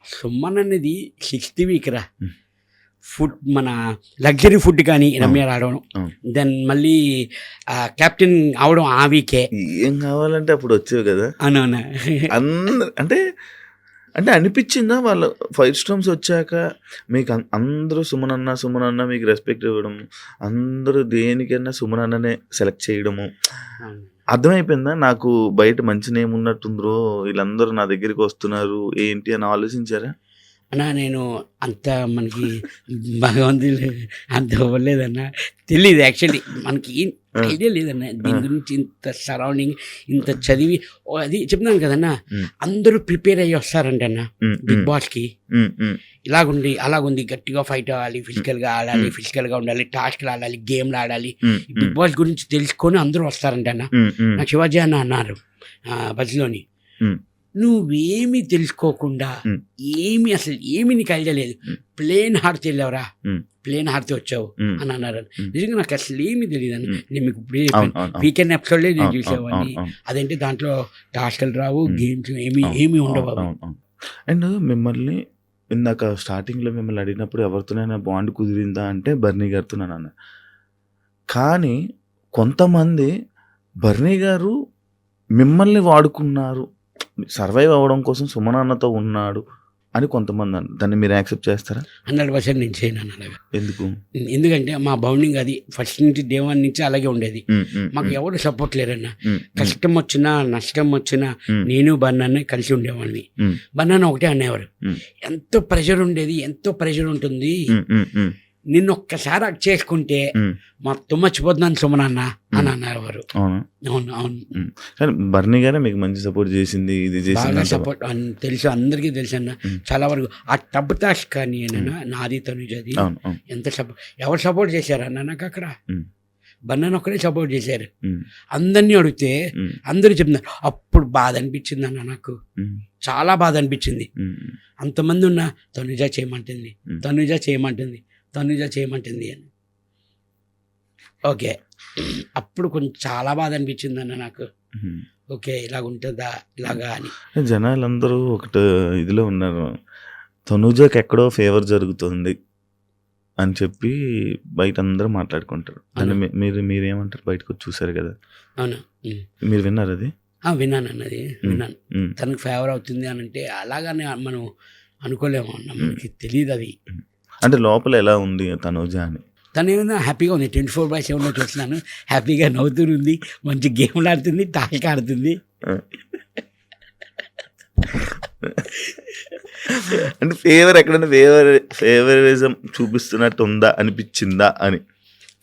సుమన్ అనేది 6th వీక్ రా. ఉమ్. ఫుడ్ మన లగ్జరీ ఫుడ్ కానీ రమ్య రావడం, అవును. దెన్ మళ్ళీ కెప్టెన్ అవడం ఆ వీకే ఏం కావాలంటే అప్పుడు వచ్చేవి కదా అవునవునా. అంటే అంటే అనిపించిందా వాళ్ళ 5 స్టోమ్స్ వచ్చాక మీకు అందరూ సుమన్ అన్న మీకు రెస్పెక్ట్ ఇవ్వడం, అందరూ దేనికైనా సుమన్ అన్ననే సెలెక్ట్ చేయడము అర్థమైపోయిందా? నాకు బయట మంచి నేమ్ ఉన్నట్టుందో, వీళ్ళందరూ నా దగ్గరికి వస్తున్నారు ఏంటి అని ఆలోచించారా? అన్నా నేను అంత మనకి భగవంతుడు అంత ఇవ్వలేదన్న, తెలియదు యాక్చువల్లీ మనకి ఐడియా లేదన్న దీని గురించి. ఇంత సరౌండింగ్ ఇంత చదివి అది చెప్తున్నాను కదన్నా, అందరూ ప్రిపేర్ అయ్యి వస్తారంట అన్న బిగ్ బాస్కి. ఇలాగుండి అలాగుంది, గట్టిగా ఫైట్ అవ్వాలి, ఫిజికల్గా ఆడాలి, ఫిజికల్గా ఉండాలి, టాస్క్లు ఆడాలి, గేమ్లు ఆడాలి, బిగ్ బాస్ గురించి తెలుసుకొని అందరూ వస్తారంట అన్న. నాకు శివాజీ అన్న అన్నారు బస్లోని, నువ్వేమి తెలుసుకోకుండా అసలు ఏమి నీకు ఐడియా లేదు, ప్లేన్ హార్ట్ వెళ్ళావురా, ప్లేన్ హార్ట్ వచ్చావు అని అన్నారు. నిజంగా నాకు అసలు ఏమి తెలియదు అని. నేను మీకు వీకెండ్ ఎపిసోడ్లే నేను చూసేవాడిని. అదేంటి దాంట్లో టాస్క్లు రావు, గేమ్స్ ఏమి ఉండవు. అండ్ మిమ్మల్ని ఇందాక స్టార్టింగ్లో మిమ్మల్ని అడిగినప్పుడు ఎవరితోనైనా బాండ్ కుదిరిందా అంటే బర్నీ గారితో అన్నా. కానీ కొంతమంది బర్నీ గారు మిమ్మల్ని వాడుకున్నారు, సర్వైవ్ అవ్వడం కోసం సుమన్ అన్నతో ఉన్నాడు అని కొంతమంది అన్నారు. దాన్ని మీరు యాక్సెప్ట్ చేస్తారా? 100% నేను చేయను అలాగా. ఎందుకు? ఎందుకంటే మా బౌండింగ్ అది ఫస్ట్ నుంచి డే 1 నుంచి అలాగే ఉండేది. మాకు ఎవరు సపోర్ట్ లేరన్నా. కష్టం వచ్చినా నష్టం వచ్చినా నేను బన్నాన్ని కలిసి ఉండేవాడిని. బన్నాన్న ఒకటే అనేవారు, ఎంతో ప్రెషర్ ఉండేది, ఎంతో ప్రెషర్ ఉంటుంది, నిన్ను ఒక్కసారి అది చేసుకుంటే మొత్తం మర్చిపోతున్నాను సుమన్ అన్న అని అన్నారు. అవును అవును. కానీ బర్నీ గారే మీకు మంచి సపోర్ట్ చేసింది, ఇది చేసింది సపోర్ట్ తెలుసు, అందరికీ తెలుసు అన్న. చాలా వరకు ఆ టబ్ టాష్ కానీ నాది తనుజది ఎంత సపోర్ట్, ఎవరు సపోర్ట్ చేశారు అన్న నాకు అక్కడ? బన్నాను ఒక్కడే సపోర్ట్ చేశారు. అందరినీ అడిగితే అందరూ చెప్తున్నారు. అప్పుడు బాధ అనిపించింది అన్న, నాకు చాలా బాధ అనిపించింది. అంతమంది ఉన్నా తనుజ చేయమంటుంది అని. ఓకే, అప్పుడు కొంచెం చాలా బాధ అనిపించింది అన్న నాకు. ఓకే, ఇలాగ ఉంటుందా ఇలాగా అని. జనాలందరూ ఒకటి ఇదిలో ఉన్నారు, తనుజకి ఎక్కడో ఫేవర్ జరుగుతుంది అని చెప్పి బయట అందరూ మాట్లాడుకుంటారు. మీరేమంటారు? బయటకు వచ్చి చూసారు కదా, అవునా? మీరు విన్నారు అది? విన్నాను అన్నది, విన్నాను. తనకు ఫేవర్ అవుతుంది అని అంటే అలాగానే మనం అనుకోలేము అన్న, మనకి తెలియదు అది. అంటే లోపల ఎలా ఉంది తనుజ అని? తను ఏమైనా హ్యాపీగా ఉంది, 24/7 చూస్తున్నాను, హ్యాపీగా నవ్వుతుంది, మంచి గేమ్లు ఆడుతుంది, టాస్క్ ఆడుతుంది. అంటే ఎక్కడైనా ఫేవరిజం చూపిస్తున్నట్టు ఉందా, అనిపించిందా అని?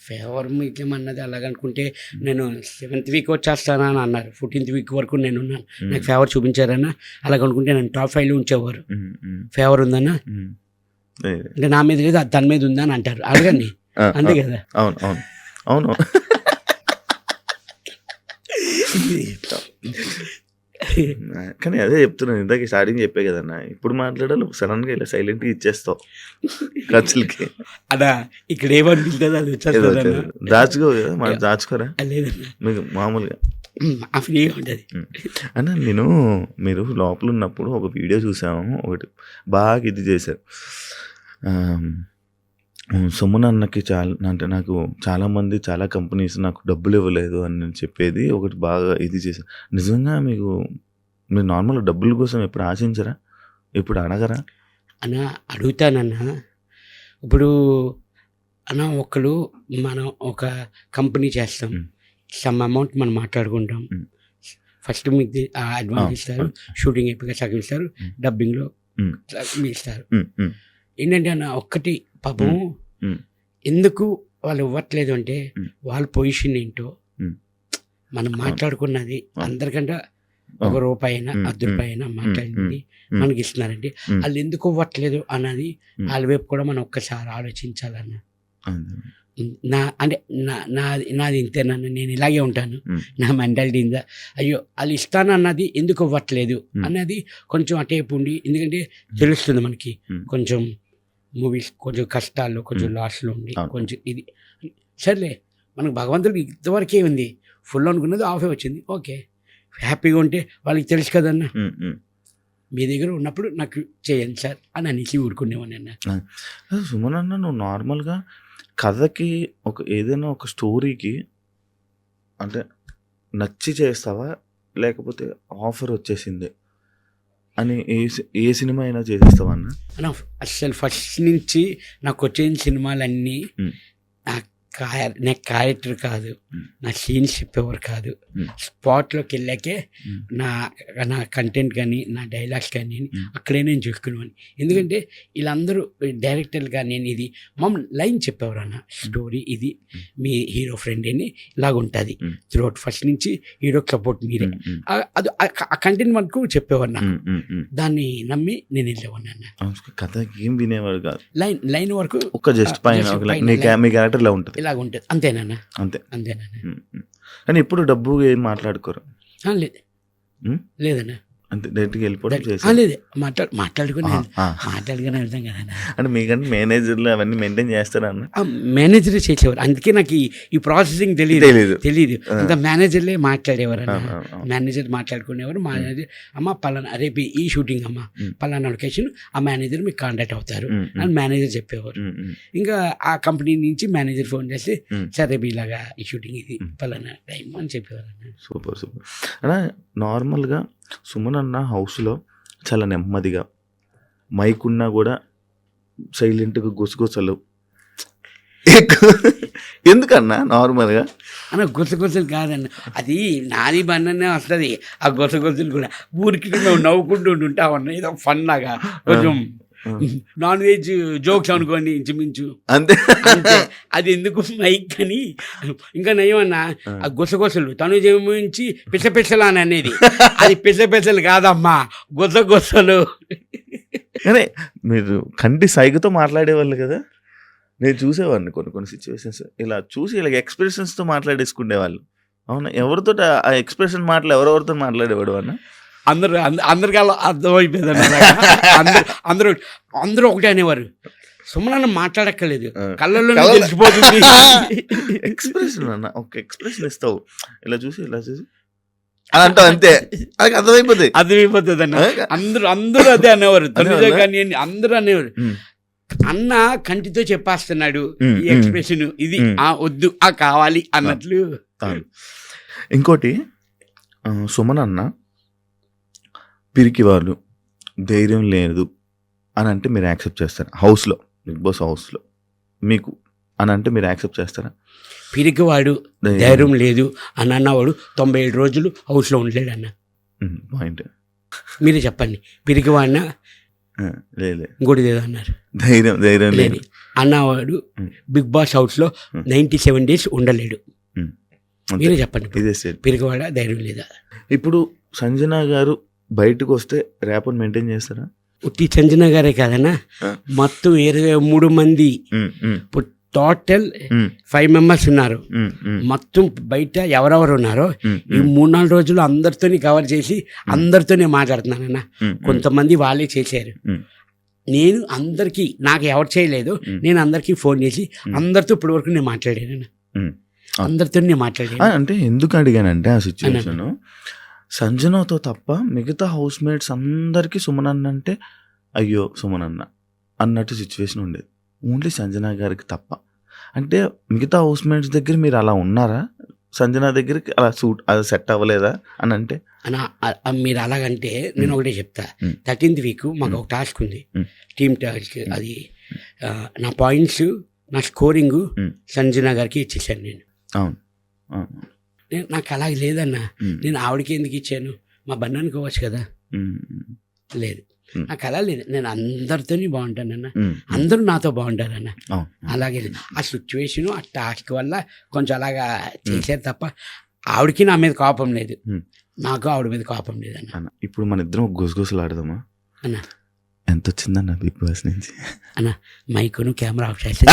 ఫేవర్ మీకేమన్నది అలాగనుకుంటే నేను 7th వీక్ వచ్చేస్తానా అని అన్నారు. 14th వీక్ వరకు నేను ఉన్నాను, నాకు ఫేవర్ చూపించారన్నా. అలాగనుకుంటే నేను టాప్ 5లో ఉంచేవారు. ఫేవర్ ఉందన్నా అంటే నా మీద లేదు, తన మీద ఉందని అంటారు. అడగండి, అంతే కదా? అవును అవును అవును. కానీ అదే చెప్తున్నాను, ఇందాక స్టార్టింగ్ చెప్పే కదన్నా, ఇప్పుడు మాట్లాడాలి సడన్గా ఇలా సైలెంట్గా ఇచ్చేస్తావు ఖర్చులకి. అదా ఇక్కడ ఏమనిపిస్తుంది అది వచ్చేస్తుంది. దాచుకో కదా, మనం దాచుకోరా? లేదన్నా, మీకు మామూలుగా ఫ్రీగా ఉంటుంది అన్న. మీరు లోపల ఉన్నప్పుడు ఒక వీడియో చూసాము, ఒకటి బాగా ఇది చేశారు. సుమన్ అన్నకి నాకు చాలామంది చాలా కంపెనీస్ నాకు డబ్బులు ఇవ్వలేదు అని చెప్పేది ఒకటి బాగా ఇది చేశారు. నిజంగా మీరు నార్మల్ డబ్బుల కోసం ఎప్పుడు ఆశించరా? ఇప్పుడు అడగరా? అన్న అడుగుతానన్నా. ఇప్పుడు అన్న మనం ఒక కంపెనీ చేస్తాం, సమ్ అమౌంట్ మనం మాట్లాడుకుంటాం. ఫస్ట్ మీకు అడ్వాన్స్ ఇస్తారు, షూటింగ్ అయిపోయి సగం ఇస్తారు, డబ్బింగ్లో ఇస్తారు. ఏంటంటే అన్న ఒక్కటి పాపం ఎందుకు వాళ్ళు ఇవ్వట్లేదు అంటే వాళ్ళ పొజిషన్ ఏంటో మనం మాట్లాడుకున్నది అందరికంటే ₹1 అయినా ₹10 అయినా మాట్లాడింది మనకి ఇస్తున్నారంటే వాళ్ళు ఎందుకు ఇవ్వట్లేదు అన్నది వాళ్ళ వైపు కూడా మనం ఒక్కసారి ఆలోచించాలన్న. నాది ఇంతేనన్న, నేను ఇలాగే ఉంటాను, ఉమ్, నా మెంటాలిటీ ఇందా. అయ్యో వాళ్ళు ఇస్తానన్నది ఎందుకు ఇవ్వట్లేదు ఉమ్, అన్నది కొంచెం అటేపు ఉండి, ఎందుకంటే తెలుస్తుంది మనకి ఉమ్, కొంచెం మూవీస్ కొంచెం కష్టాల్లో కొంచెం లాస్లో ఉండి అవును. కొంచెం ఇది సర్లే, మనకు భగవంతుడికి ఇంతవరకే ఉంది, ఫుల్ అనుకున్నది ఆఫే వచ్చింది, ఓకే హ్యాపీగా ఉంటే వాళ్ళకి తెలుసు కదన్న, ఉమ్, ఉమ్. మీ దగ్గర ఉన్నప్పుడు నాకు చేయండి సార్ అని అనేసి ఊరుకునేవాడిని అన్న. అదే సుమన్ అన్న, నువ్వు నార్మల్గా కథకి ఏదైనా ఒక స్టోరీకి అంటే నచ్చి చేస్తావా, లేకపోతే ఆఫర్ వచ్చేసింది అని ఏ సినిమా అయినా చేసేస్తావా అన్న? అన్న అసలు ఫస్ట్ నుంచి నాకు వచ్చిన సినిమాలన్నీ ఉమ్, నా క్యారెక్టర్ కాదు, ఉమ్, నా సీన్స్ చెప్పేవారు కాదు, ఉమ్, స్పాట్లోకి వెళ్ళాకే ఉమ్, నా కంటెంట్ కానీ నా డైలాగ్స్ కానీ ఉమ్, అక్కడే నేను చూసుకునేవాడిని. ఎందుకంటే వీళ్ళందరూ డైరెక్టర్లు కానీ నేను ఇది మమ్మల్ని లైన్ చెప్పేవారు అన్న, స్టోరీ ఇది మీ హీరో ఫ్రెండ్ అని ఇలాగుంటుంది ఉమ్, త్రూఅవుట్ ఫస్ట్ నుంచి హీరోకి సపోర్ట్ మీరే, ఉమ్, ఉమ్, అది ఆ కంటెంట్ మనకు చెప్పేవారు నాకు, ఉమ్, ఉమ్, ఉమ్. దాన్ని నమ్మి నేను వెళ్ళేవాడిని అన్న. కథకి ఏం వినేవాడు కాదు, లైన్ వరకు ఒక జస్ట్ పైన just ఒక పైన మీ line. మీ క్యారెక్టర్ ఇలా ఉంటుంది ఇలాగ ఉంటుంది అంతేనన్నా, అంతే. అంతేనన్నా. ఉమ్, ఉమ్. కానీ ఎప్పుడు డబ్బు ఏం మాట్లాడుకోరు, లేదు ఉమ్? లేదన్నా, అంతే డైరెక్ట్గా వెళ్ళిపోవడం చేసి లేదు మాట్లాడుకుని వెళ్తాం కదన్నా. అంటే మీకంటే మేనేజర్లు అవన్నీ మెయింటైన్ చేస్తారా అన్న? మేనేజర్ చేసేవారు, అందుకే నాకు ఈ ప్రాసెసింగ్ తెలియదు. అంత మేనేజర్లే మాట్లాడేవారు అన్న, మేనేజర్ మాట్లాడుకునేవారు. మేనేజర్ అమ్మ పలానా రేపు ఈ షూటింగ్ అమ్మ పలానా లొకేషన్, ఆ మేనేజర్ మీకు కాంటాక్ట్ అవుతారు అని మేనేజర్ చెప్పేవారు. ఇంకా ఆ కంపెనీ నుంచి మేనేజర్ ఫోన్ చేసి సరే రేపు ఇలాగా ఈ షూటింగ్ ఇది పలానా టైం అని చెప్పేవారు అన్న. సూపర్ సూపర్ అన్న. నార్మల్గా సుమన్ అన్న హౌస్లో చాలా నెమ్మదిగా, మైక్ ఉన్నా కూడా సైలెంట్గా గుసగుసలు ఎందుకన్నా నార్మల్గా అన్న గుసగుసలు కాదన్న, అది నాది బండనే వస్తుంది. ఆ గుసగుసలు కూడా ఊరికి మేము నవ్వుకుంటూ ఉంటా ఉన్నాయి, ఏదో ఫన్ లాగా కొంచెం నాన్ వెజ్ జోక్స్ అనుకోండి ఇంచుమించు అంతే. అంతే, అది ఎందుకు మైక్ అని. ఇంకా నయమన్నా ఆ గుసగుసలు తను జమించి పిసపిసలు అని అనేది, అది పిసపిసలు కాదమ్మా గుసగుసలు. కానీ మీరు కంటి సైగతో మాట్లాడేవాళ్ళు కదా, నేను చూసేవాడిని కొన్ని సిచ్యువేషన్స్ ఇలా చూసి ఇలా ఎక్స్ప్రెషన్స్తో మాట్లాడేసుకునేవాళ్ళు. అవునా, ఎవరితో ఆ ఎక్స్ప్రెషన్ మాటలు ఎవరెవరితో మాట్లాడేవాడు అన్న? అందరికి అలా అర్థమైపోయింది అన్న. అందరూ ఒకటే అనేవారు, సుమన్ మాట్లాడక్కర్లేదు, కళ్ళల్లో తెలిసిపోతుంది. ఎక్స్ప్రెషన్ అన్న, ఒక ఎక్స్ప్రెషన్ ఇస్తావు, ఇలా చూసి అని అంటావు అంతే, అది అర్థమైపోతుంది అన్న. అందరూ అదే అనేవారు, తొమ్మిదో కానీ అందరూ అనేవారు, అన్న కంటితో చెప్పేస్తున్నాడు ఈ ఎక్స్ప్రెషన్, ఇది వద్దు ఆ కావాలి అన్నట్లు. ఇంకోటి సుమన్ అన్న పిరికి వాళ్ళు, ధైర్యం లేదు అని అంటే మీరు యాక్సెప్ట్ చేస్తారా? హౌస్లో, బిగ్ బాస్ హౌస్లో మీకు అని అంటే మీరు యాక్సెప్ట్ చేస్తారా? పిరికివాడు ధైర్యం లేదు అని అన్నవాడు 97 రోజులు హౌస్లో ఉండలేడు అన్న. పాయింట్, మీరే చెప్పండి, పిరికివాడినా లేదు ఇంకోటి లేదు అన్నారు, ధైర్యం లేదు అన్నవాడు బిగ్ బాస్ హౌస్లో 97 డేస్ ఉండలేడు. మీరే చెప్పండి, పిరికివాడా ధైర్యం లేదా? ఇప్పుడు సంజన గారు బయటకు వస్తే ర్యాప్ని మెయింటైన్ చేస్తారా? ఉట్టి సంజన గారే కాదన్నా, మొత్తం 23 మంది, ఇప్పుడు టోటల్ 5 మెంబర్స్ ఉన్నారు. మొత్తం బయట ఎవరెవరు ఉన్నారో ఈ 3-4 రోజులు అందరితోని కవర్ చేసి అందరితోనే మాట్లాడుతున్నానన్న. కొంతమంది వాళ్ళే చేశారు, నేను అందరికీ, నాకు ఎవరు చేయలేదు, నేను అందరికీ ఫోన్ చేసి అందరితో ఇప్పటి వరకు నేను మాట్లాడాను, అందరితో నేను మాట్లాడాను. అంటే ఎందుకు అడిగానంటే ఆ సిచ్యువేషన్, సంజనతో తప్ప మిగతా హౌస్ మేట్స్ అందరికీ సుమన్ అన్న అంటే అయ్యో సుమన్ అన్న అన్నట్టు సిచ్యువేషన్ ఉండేది, ఓన్లీ సంజన గారికి తప్ప. అంటే మిగతా హౌస్ మేట్స్ దగ్గర మీరు అలా ఉన్నారా? సంజన దగ్గరికి అలా అది సెట్ అవ్వలేదా అని అంటే? మీరు అలాగంటే నేను ఒకటే చెప్తా, 13th వీక్ మాకు ఒక టాస్క్ ఉంది, టీమ్ టాస్క్. అది నా పాయింట్స్, నా స్కోరింగ్ సంజన గారికి ఇచ్చేసాను నేను. అవును, నాకు అలాగే లేదన్నా, నేను ఆవిడకి ఎందుకు ఇచ్చాను, మా బంధానికి ఇవ్వచ్చు కదా. లేదు, నాకు అలా లేదు, నేను అందరితోని బాగుంటానన్న, అందరూ నాతో బాగుంటారన్న. అలాగే ఆ సిచ్యువేషను ఆ టాస్క్ వల్ల కొంచెం అలాగా చేశారు తప్ప ఆవిడకి నా మీద కోపం లేదు, నాకు ఆవిడ మీద కోపం లేదన్న. ఇప్పుడు మన ఇద్దరం గుసగుసలు ఆడదామా అన్న? ఎంత వచ్చిందన్న బిగ్ బాస్ నుంచి? అన్న మైకును కెమెరా ఆఫ్ చేస్తే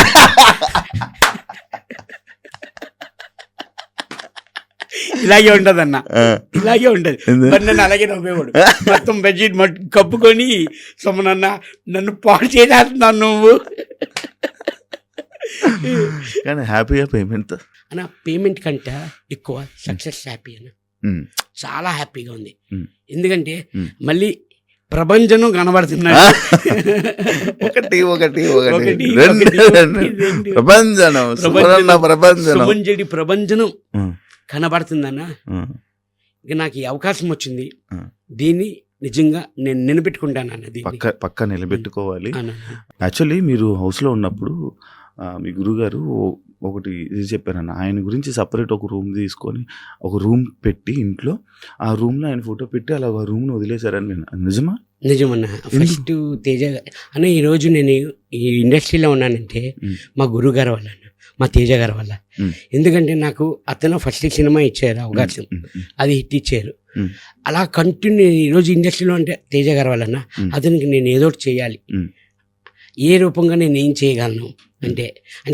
ఇలాగే ఉంటుంది అన్న, ఇలాగే ఉంటుంది. మరి నన్ను అలాగే నవ్వేవాడు, మొత్తం బెడ్షీట్ కప్పుకొని సొమ్మనన్న నన్ను పాడు చేసేస్తున్నాను నువ్వు. కానీ హ్యాపీగా పేమెంట్ అన్న పేమెంట్ కంటే ఎక్కువ సక్సెస్ హ్యాపీ అన్న, చాలా హ్యాపీగా ఉంది. ఎందుకంటే మళ్ళీ ప్రభంజనం కనబడుతున్నాడు. ఒకటి ప్రభంజనం సుమంజడి ప్రభంజనం కనబడుతుందన్న. ఇక నాకు ఈ అవకాశం వచ్చింది, దీన్ని నిజంగా నేను నిలబెట్టుకుంటాను అన్నది. పక్క నిలబెట్టుకోవాలి. యాక్చువల్లీ మీరు హౌస్లో ఉన్నప్పుడు మీ గురుగారు ఒకటి ఇది చెప్పారన్న, ఆయన గురించి సపరేట్ ఒక రూమ్ తీసుకొని ఒక రూమ్ పెట్టి ఇంట్లో ఆ రూమ్లో ఆయన ఫోటో పెట్టి అలా ఆ రూమ్ని వదిలేశారని నేను. నిజమా? నిజమన్నా. ఫస్ట్ తేజ అన్న ఈరోజు నేను ఈ ఇండస్ట్రీలో ఉన్నానంటే మా గురువు గారి వల్ల, మా తేజ గారి వల్ల. ఎందుకంటే నాకు అతను ఫస్ట్ సినిమా ఇచ్చారు అవకాశం, అది హిట్ ఇచ్చారు. అలా కంటిన్యూ ఈరోజు ఇండస్ట్రీలో అంటే తేజ గారి వల్ల అతనికి నేను ఏదో ఒకటి చేయాలి, ఏ రూపంగా నేను ఏం చేయగలను అంటే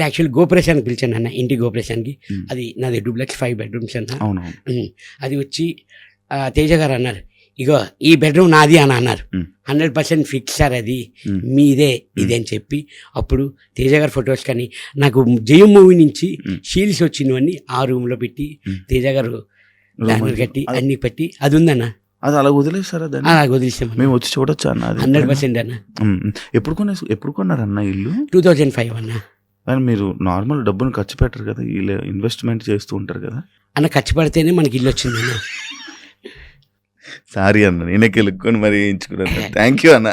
యాక్చువల్లీ గోపురేషానికి పిలిచాను అన్న, ఇంటి గోపురేషానికి. అది నాది డూప్లెక్స్ 5 bedrooms అన్న. అది వచ్చి తేజ గారు అన్నారు, ఇగో ఈ బెడ్రూమ్ నాది అని అన్నారు. 100% ఫిక్స్ సార్, అది మీదే ఇది అని చెప్పి అప్పుడు తేజ గారి ఫొటోస్ కానీ నాకు జయం మూవీ నుంచి షీల్స్ వచ్చినవన్నీ ఆ రూమ్లో పెట్టి తేజ గారు బ్యానర్ కట్టి అన్ని పెట్టి అది ఉందన్న. అది అలా వదిలేస్తారా? అలా వదిలేసాము. మేము వచ్చి చూడొచ్చు అన్న? 100% అన్న. ఎప్పుడు కొన్నారన్న ఇల్లు? 2005 అన్న. కానీ మీరు నార్మల్ డబ్బును ఖర్చు పెట్టరు కదా, వీళ్ళు ఇన్వెస్ట్మెంట్ చేస్తూ ఉంటారు కదా అన్న. ఖర్చు పెడితేనే మనకి ఇల్లు వచ్చింది అన్న. సారీ అన్న, నేనే కెలుక్కొని మరి ఎంచుకున్నాను. థ్యాంక్ యూ అన్న.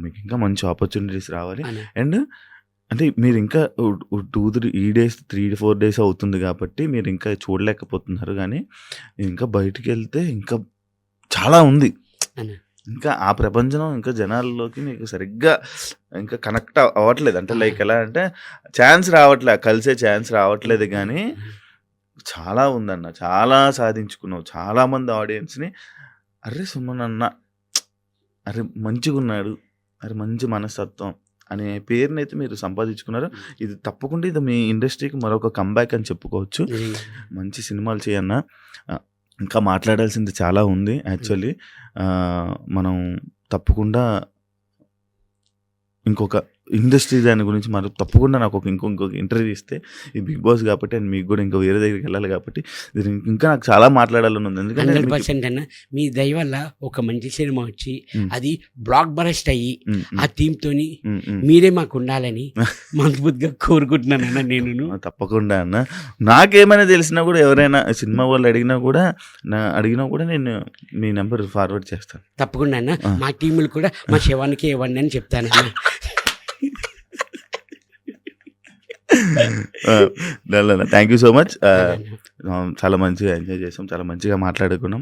మీకు ఇంకా మంచి ఆపర్చునిటీస్ రావాలి. అండ్ అంటే మీరు ఇంకా 2-3 days 3-4 days అవుతుంది కాబట్టి మీరు ఇంకా చూడలేకపోతున్నారు. కానీ ఇంకా బయటికి వెళ్తే ఇంకా చాలా ఉంది. ఇంకా ఆ ప్రపంచం ఇంకా జనాల్లోకి మీకు సరిగ్గా ఇంకా కనెక్ట్ అవ్వట్లేదు. అంటే లైక్ ఎలా అంటే ఛాన్స్ రావట్లేదు, కలిసే ఛాన్స్ రావట్లేదు. కానీ చాలా ఉందన్న, చాలా సాధించుకున్నావు. చాలామంది ఆడియన్స్ని అరే సుమన్ అన్న, అరే మంచిగా ఉన్నాడు, అరే మంచి మనస్తత్వం అనే పేరునైతే మీరు సంపాదించుకున్నారు. ఇది తప్పకుండా ఇది మీ ఇండస్ట్రీకి మరొక కంబ్యాక్ అని చెప్పుకోవచ్చు. మంచి సినిమాలు చేయన్న. ఇంకా మాట్లాడాల్సింది చాలా ఉంది. యాక్చువల్లీ మనం తప్పకుండా ఇంకొక ఇండస్ట్రీ దాని గురించి మరి తప్పకుండా నాకు ఇంకొక ఇంటర్వ్యూ ఇస్తే, ఈ బిగ్ బాస్ కాబట్టి అండ్ మీకు కూడా ఇంకా వేరే దగ్గరికి వెళ్ళాలి కాబట్టి ఇంకా నాకు చాలా మాట్లాడాలని ఉంది. ఎందుకంటే 100% అన్న మీ దయ వల్ల ఒక మంచి సినిమా వచ్చి అది బ్లాక్ బరస్ట్ అయ్యి ఆ టీంతోని మీరే మాకు ఉండాలని మనస్ఫూర్తిగా కోరుకుంటున్నాను అన్న. నేను తప్పకుండా అన్న, నాకేమైనా తెలిసినా కూడా ఎవరైనా సినిమా వాళ్ళు అడిగినా కూడా నేను మీ నెంబర్ ఫార్వర్డ్ చేస్తాను తప్పకుండా అన్న. మా టీములు కూడా మా శివానికి ఇవ్వండి అని చెప్తానన్న. Thank you so much. చాలా మంచిగా ఎంజాయ్ చేసాం, చాలా మంచిగా మాట్లాడుకున్నాం.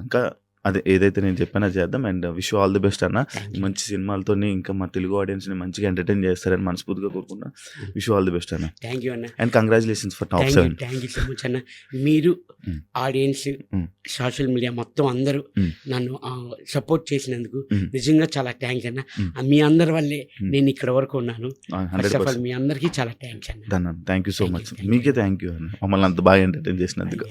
ఇంకా అదే ఏదైతే నేను చెప్పానో చేద్దాం. And wish all the best అన్న. మంచి సినిమాలతో ఇంకా మా తెలుగు ఆడియన్స్ని మంచిగా ఎంటర్టైన్ చేస్తారని మనస్ఫూర్తిగా కోరుకున్నా. విష్ ఆల్ ది బెస్ట్ అన్న. థ్యాంక్ యూ అన్న. And congratulations for top 7. Thank you so much అన్న. మీరు ఆడియన్స్, సోషల్ మీడియా మొత్తం అందరూ నన్ను సపోర్ట్ చేసినందుకు నిజంగా చాలా థ్యాంక్స్ అన్న. మీ అందరి వల్లే నేను ఇక్కడ వరకు ఉన్నాను. మీ అందరికీ చాలా థ్యాంక్స్ అన్న. Thank you so much. మీకే థ్యాంక్ యూ అన్న, మమ్మల్ని అంత బాగా ఎంటర్టైన్ చేసినందుకు.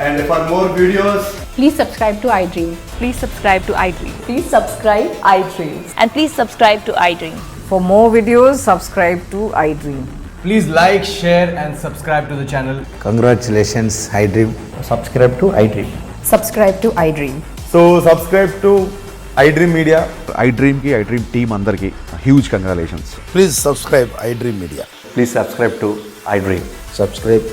And for more videos, please subscribe to iDream. Please subscribe to iDream. Please subscribe iDream. And please subscribe to iDream. For more videos, subscribe to iDream. please like, share and subscribe to the channel. Congratulations, iDream. Subscribe to iDream. Subscribe to iDream. So subscribe to iDream Media. iDream ki iDream team andarki huge congratulations. Please subscribe iDream Media. Please subscribe to iDream. Subscribe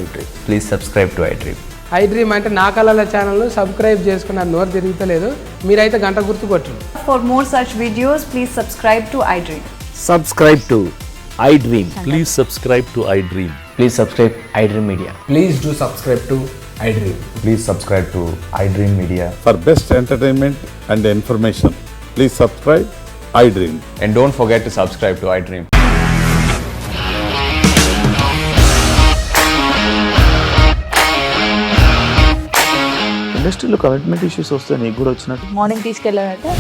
iDream. Please subscribe to iDream. iDream అంటే నా కళల ఛానల్ను subscribe చేసుకున్న నోరు తిరుగుతలేదు, మీరైతే గంట గుర్తు కొట్టండి. For more such videos, please subscribe to iDream. Subscribe to iDream. Please subscribe to iDream. Please subscribe iDream Media. Please do subscribe to iDream. Please subscribe to iDream Media. For best entertainment and information, please subscribe iDream. And don't forget to subscribe to iDream. ఇండస్ట్రీలో commitment issues వస్తే నీకు కూడా వచ్చినట్టు morning తీసుకెళ్ళాలంటే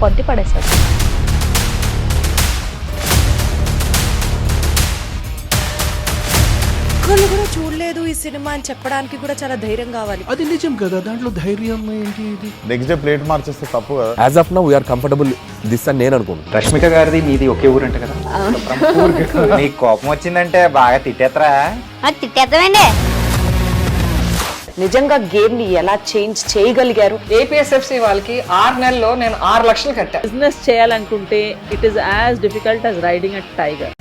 కొట్టి పడేశాడు. ఒక్కళ్ళు కూడా చూడలేదు ఈ సినిమా అని చెప్పడానికి కూడా చాలా ధైర్యం కావాలి. అది నిజం కదా, దాంట్లో ధైర్యం ఏంటి? ఇది నెక్స్ట్ డే ప్లేట్ మార్చేస్తే తప్పు కదా. As of now we're comfortable this అని నేను అనుకుంటున్నాను. రష్మిక గారిది మీది ఒకే ఊరంట కదా. నీకు కోపం వచ్చిందంటే బాగా తిట్టేత్తరా? తిట్టేద్దామండి. నిజంగా గేమ్ ని ఎలా చేంజ్ చేయగలిగారు? ఏపీఎస్ఎఫ్సి వాళ్ళకి 6 నెలల్లో నేను 6 లక్షలు కట్టా. బిజినెస్ చేయాలనుకుంటే it is as difficult as riding a tiger.